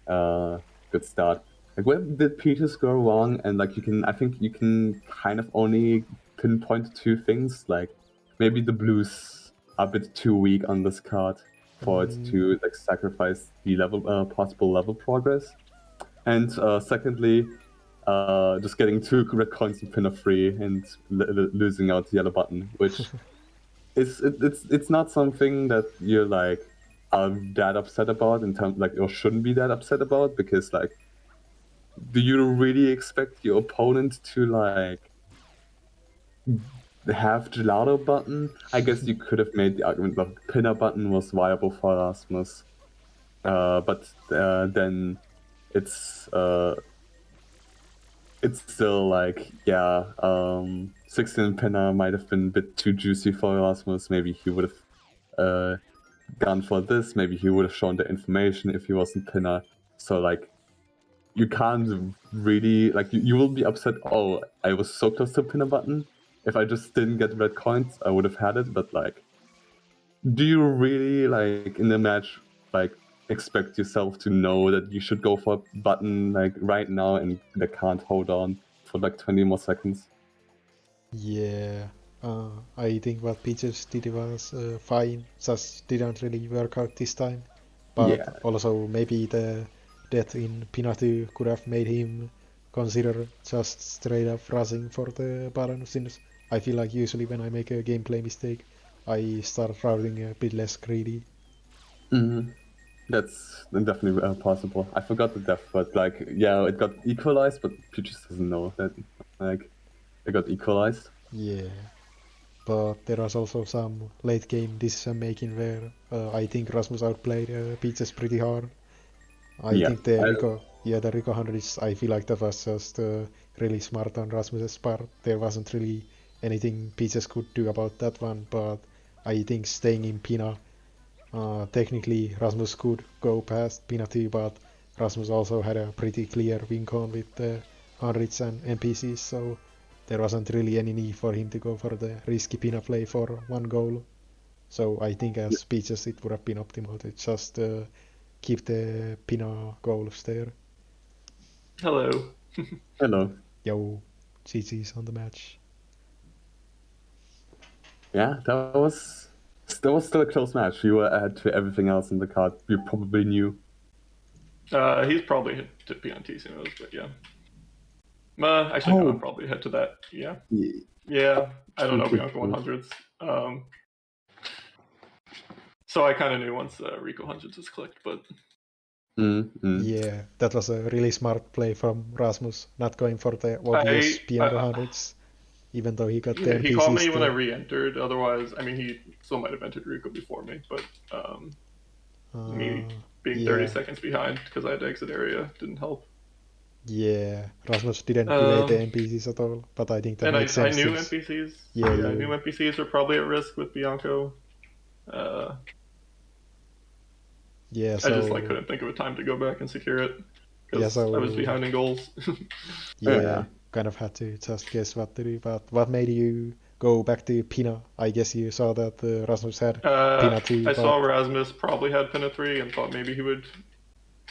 uh, good start. Like where did Peaches go wrong? And like I think you can kind of only pinpoint two things. Like maybe the blues are a bit too weak on this card for it Mm, to like sacrifice the possible level progress. And secondly, just getting two red coins in pinner free and losing out the yellow button, which it's not something that you're like are that upset about in terms like, or shouldn't be that upset about, because like, do you really expect your opponent to like have gelato button? I guess you could have made the argument that pinner button was viable for Erasmus, but then it's uh, it's still like, yeah, 16 pinner might have been a bit too juicy for Erasmus. Maybe he would have gone for this. Maybe he would have shown the information if he wasn't pinner. So like, you can't really like, you will be upset. Oh, I was so close to pinner button. If I just didn't get red coins, I would have had it. But like, do you really like in the match like expect yourself to know that you should go for a button like right now and they can't hold on for like 20 more seconds? yeah, I think what Peaches did was fine, just didn't really work out this time. But Yeah. also maybe the death in Pinatu could have made him consider just straight up rushing for the button, since I feel like usually when I make a gameplay mistake, I start routing a bit less greedy. Hmm. That's definitely possible. I forgot the death, but like, yeah, it got equalized, but Peaches doesn't know that like it got equalized. Yeah, but there was also some late game decision making where I think Rasmus outplayed Peaches pretty hard. I Yeah. think the Rico 100s, I feel like that was just really smart on Rasmus's part. There wasn't really anything Peaches could do about that one, but I think staying in Pina, technically Rasmus could go past Pina 2, but Rasmus also had a pretty clear win con with the hundreds and NPCs, so there wasn't really any need for him to go for the risky Pina play for one goal. So I think as Peaches it would have been optimal to just keep the Pina goals there. Hello. Hello. Yo, GG's on the match. Yeah, that was still a close match. You were ahead to everything else in the card. You probably knew. He's probably hit to PNT soon, but yeah. Actually, no, I'm probably head to that. Yeah. Yeah. I don't know Bianca 100s. So I kind of knew once Rico 100s was clicked, but. Yeah, that was a really smart play from Rasmus, not going for the obvious beyond the hundreds, even though he got the NPCs. He called me when I re-entered. Otherwise, I mean, he still might have entered Rico before me, but me being 30 seconds behind because I had to exit area didn't help. Yeah, Rasmus didn't delay the NPCs at all, but I think that makes sense. I knew NPCs. Yeah, I knew NPCs were probably at risk with Bianco. Yeah, so I just couldn't think of a time to go back and secure it because I was behind in goals. Yeah, kind of had to just guess what to do. But what made you go back to Pina? I guess you saw that Rasmus had Pina 2. I saw Rasmus probably had Pina 3 and thought maybe he would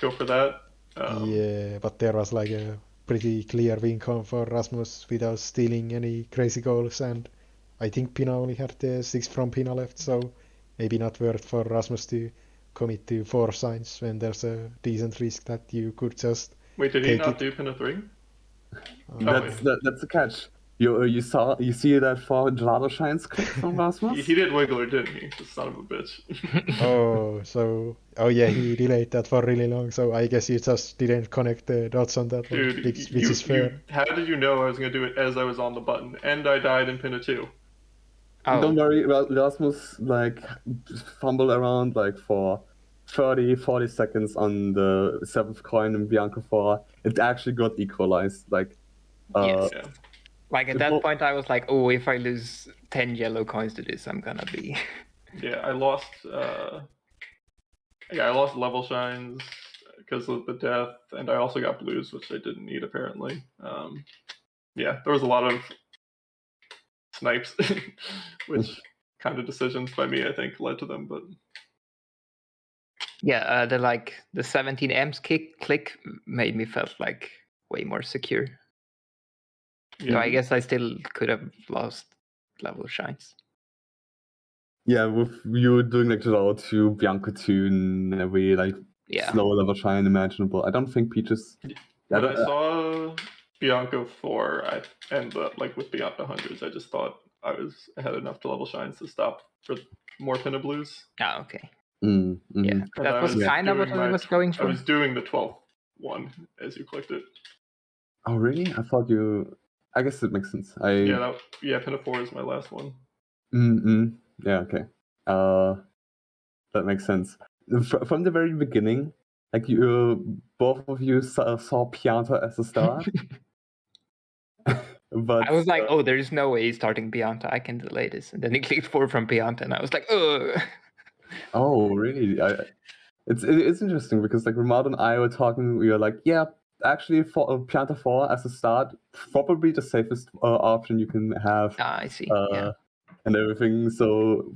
go for that. Yeah, but there was a pretty clear win con for Rasmus without stealing any crazy goals, and I think Pina only had the 6 from Pina left, so maybe not worth for Rasmus to commit to 4 signs when there's a decent risk that you could just. Wait, did he not do Pina 3? That's the catch. You see that 4 Gelato Shines click from Rasmus? He did Wiggler, didn't he? The son of a bitch. Oh yeah, he delayed that for really long, so I guess you just didn't connect the dots on that one, which is fair. How did you know I was going to do it as I was on the button? And I died in Pina 2. Oh. Don't worry, Rasmus fumbled around for 30-40 seconds on the 7th coin in Bianca 4. It actually got equalized. Yes. At that point, I was like, oh, if I lose 10 yellow coins to this, I'm gonna be. Yeah, I lost. I lost level shines because of the death, and I also got blues, which I didn't need apparently. There was a lot of snipes, which kind of decisions by me, I think, led to them. But yeah, the 17 M's click made me felt way more secure. Yeah. So I guess I still could have lost level shines. Yeah, with you doing Gelato 2, Bianca 2, and every slow level shine imaginable. I don't think Peaches. When I saw Bianca 4 and with Bianca 100s, I just thought I was ahead enough to level shines to stop for more Pina blues. Oh, okay. Mm-hmm. Yeah, that was kind of what I was going for. I was doing the 12th one as you clicked it. Oh, really? I thought you. I guess it makes sense. Pina 4 is my last one. Yeah, okay. That makes sense. From the very beginning, both of you saw Pianta as a start. But I was like, oh, there's no way he's starting Pianta. I can delay this. And then he clicked 4 from Pianta, and I was like, ugh. Oh, really? It's interesting because Ramad and I were talking. We were like, yeah, actually, for Pianta 4 as a start, probably the safest option you can have. I see. And everything. So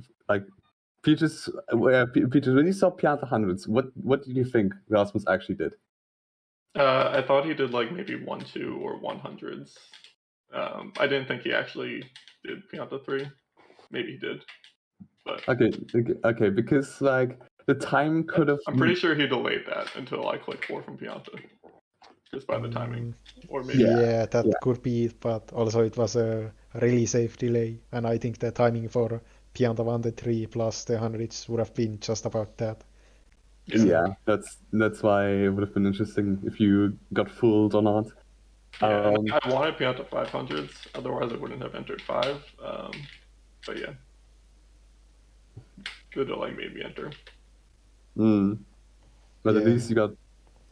Peaches, when you saw Pianta 100s, what did you think Rasmus actually did? I thought he did maybe 1-2 or 100s. I didn't think he actually did Pianta 3. Maybe he did. But okay, because the time could have. I'm pretty sure he delayed that until I clicked 4 from Pianta, just by the timing, or maybe. Yeah, that could be it, but also it was a really safe delay, and I think the timing for Pianta 1 to 3 plus the hundreds would have been just about that. Yeah, that's why it would have been interesting if you got fooled or not. Yeah, I wanted Pianta 500s, otherwise I wouldn't have entered 5. But yeah. The delay made me enter. But at least you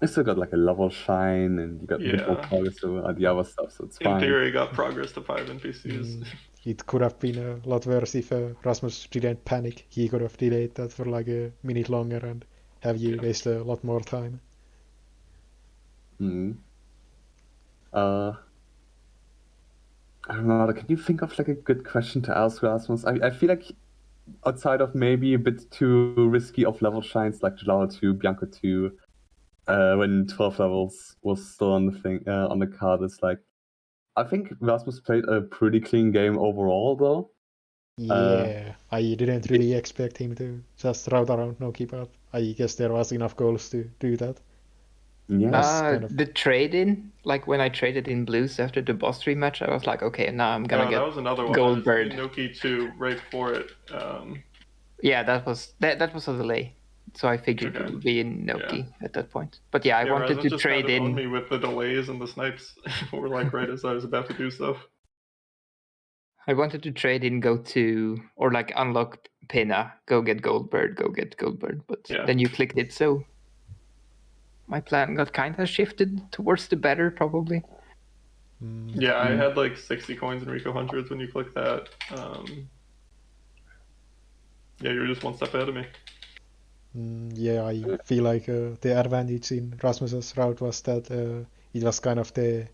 still got a level shine, and you got more progress to the other stuff, so it's fine. In theory, I got progress to 5 NPCs. it could have been a lot worse if Rasmus didn't panic. He could have delayed that for like a minute longer and have you waste a lot more time. I don't know. Can you think of like a good question to ask Rasmus? I feel like outside of maybe a bit too risky of level shines like Gelato 2, Bianco 2, when 12 levels was still on the thing on the card, it's like I think Rasmus played a pretty clean game overall, though. Yeah, I didn't really expect him to just route around Noki, but I guess there was enough goals to do that. Yeah. The trade-in, like when I traded in blues after the boss rematch, I was like, okay, now I'm gonna get that was another one. Goldbird. Noki 2 right before it. Yeah, that was a delay. So I figured it would be in Noki at that point. But yeah, I wanted Rasmus to just trade kind of in. owned me with the delays and the snipes were like right as I was about to do stuff. I wanted to trade in, go to, or like unlock Pinna, go get Goldbird, but then you clicked it, so my plan got kind of shifted towards the better, probably. Yeah, I had like 60 coins in Rico Hundreds when you clicked that. Yeah, you were just one step ahead of me. Yeah, I feel like the advantage in Rasmus's route was that it was kind of the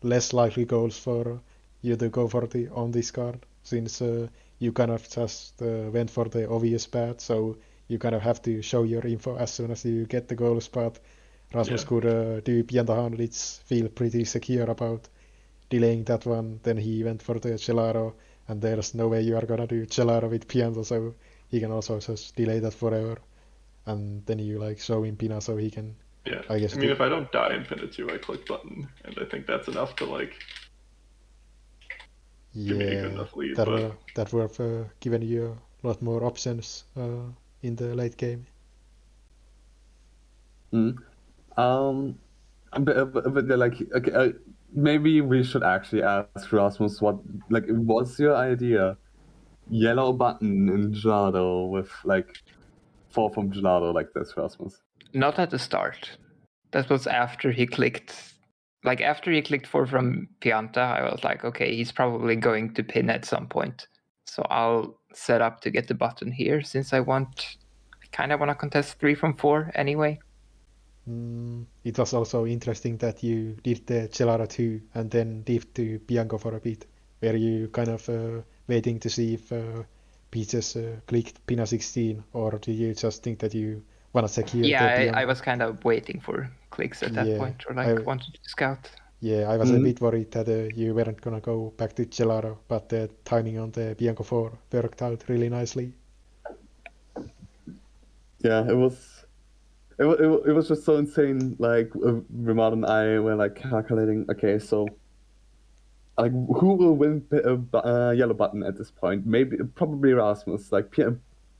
less likely goals for you to go for the on this card, since you kind of just went for the obvious path, so you kind of have to show your info as soon as you get the goals, but Rasmus could do beyond the hundreds, feel pretty secure about delaying that one, then he went for the Gelato, and there's no way you are gonna do Gelato with Pianto, so he can also just delay that forever, and then you like show him Pina so he can. Yeah, I guess. I mean, if I don't die in Pinna 2, I click button, and I think that's enough to like give me a good enough lead. That but would have given you a lot more options in the late game. But like, okay, maybe we should actually ask Rasmus what like what's your idea? Yellow button in Gelato with like 4 from Gelato like this, Rasmus. Not at the start. That was after he clicked. Like after he clicked 4 from Pianta, I was like, okay, he's probably going to pin at some point. So I'll set up to get the button here, since I kind of want to contest 3 from 4 anyway. It was also interesting that you did the Gelato 2 and then dipped to Bianco for a bit. Were you kind of waiting to see if Peaches clicked Pina 16, or do you just think that you want to secure the Bianco? I was kind of waiting for clicks at that point, or like wanted to scout. Yeah, I was a bit worried that you weren't gonna go back to Gelato, but the timing on the Bianco 4 worked out really nicely. Yeah, it was just so insane. Like Ramad and I were like calculating. Okay, so like who will win yellow button at this point? Probably Rasmus. Like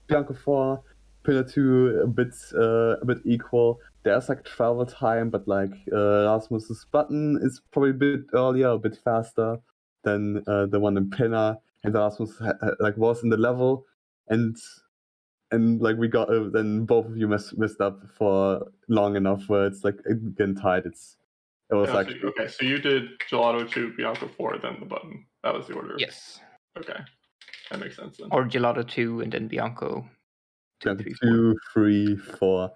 Bianco 4, Pinna 2 a bit equal. There's like travel time, but like Rasmus's button is probably a bit earlier, a bit faster than the one in Pinna, and Rasmus like was in the level, and like we got then both of you messed up for long enough where it's like again tied. It was like okay, so you did Gelato 2, Bianco 4, then the button. That was the order. Yes. Okay, that makes sense then. Or Gelato 2 and then Bianco 2, 3, 4.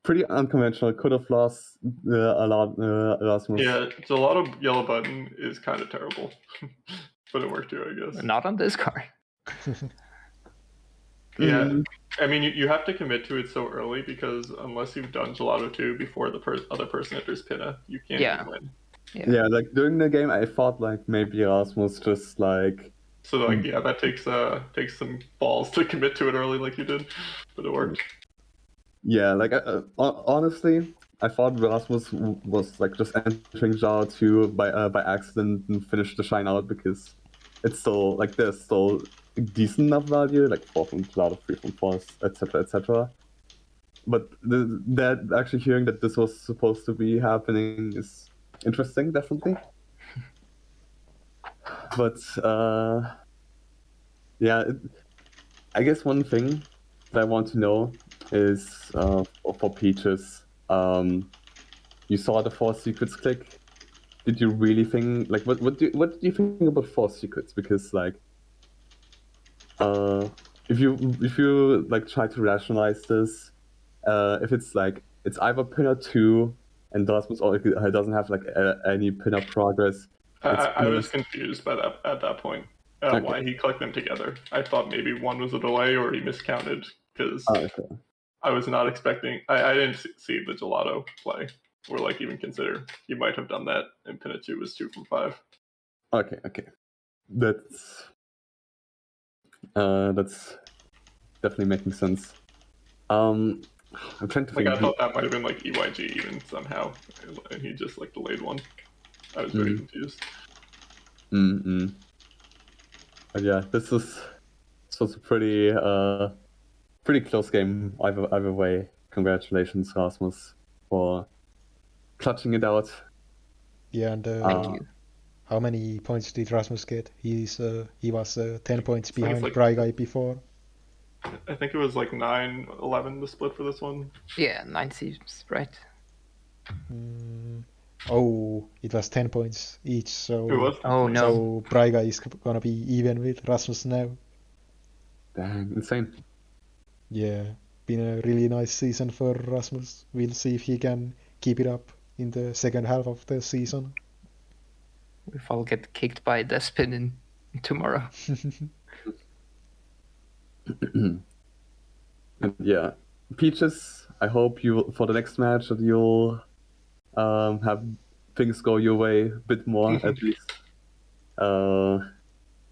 Pretty unconventional. Could have lost a lot. Rasmus. Yeah, Gelato yellow button is kind of terrible, but it worked too, I guess. Not on this card. Yeah, I mean, you have to commit to it so early, because unless you've done Gelato 2 before the other person enters Pinna, you can't even win. Yeah, like during the game, I thought like maybe Rasmus just like. So like, yeah, that takes some balls to commit to it early, like you did, but it worked. Yeah, like honestly, I thought Rasmus was like just entering Gelato 2 by accident and finished the shine out, because it's still like there's still decent enough value, like 4 from Gelato, 3 from 4, etc., etc. But that actually hearing that this was supposed to be happening is interesting, definitely. But yeah, I guess one thing that I want to know is for Peaches, you saw the 4 secrets click, did you really think like what did you think about Force Secrets? Because like if you like try to rationalize this, if it's like it's either pinner 2 and Rasmus doesn't have like any pinner progress. I was confused by that at that point. Okay. Why he clicked them together. I thought maybe one was a delay or he miscounted because Okay. I was not expecting. I didn't see the gelato play or like even consider he might have done that. And Pinna 2 was 2 from 5. Okay. That's definitely making sense. I'm trying to Like think. I thought that might have been like EYG even somehow, and he just like delayed one. I was very confused. But yeah, this was a pretty close game either way. Congratulations, Rasmus, for clutching it out. Yeah, and Thank you. how many points did Rasmus get? He was 10 points think it's behind like- Bry before. I think it was like 9-11 the split for this one. Yeah, 9 seems right. Oh, it was 10 points each, so It was. Oh, no. so Braga is gonna be even with Rasmus now. Dang, insane. Yeah, been a really nice season for Rasmus. We'll see if he can keep it up in the second half of the season. If I'll get kicked by Despin in tomorrow. And yeah, Peaches, I hope you for the next match that you'll have things go your way a bit more at least.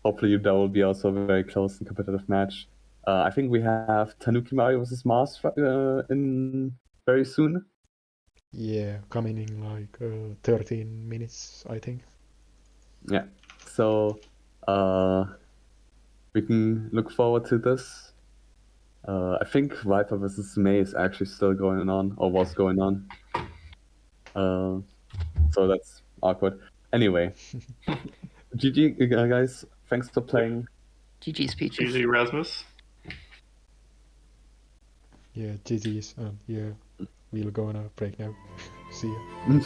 Hopefully that will be also a very close and competitive match. I think we have Tanuki Mario versus Mars in very soon. Yeah, coming in like 13 minutes, I think. Yeah, so we can look forward to this. I think Viper versus May is actually still going on, or was going on. So that's awkward. Anyway, GG guys, thanks for playing. GG's Peaches. GG Rasmus. Yeah, GG's. Yeah, we'll go on a break now. See ya.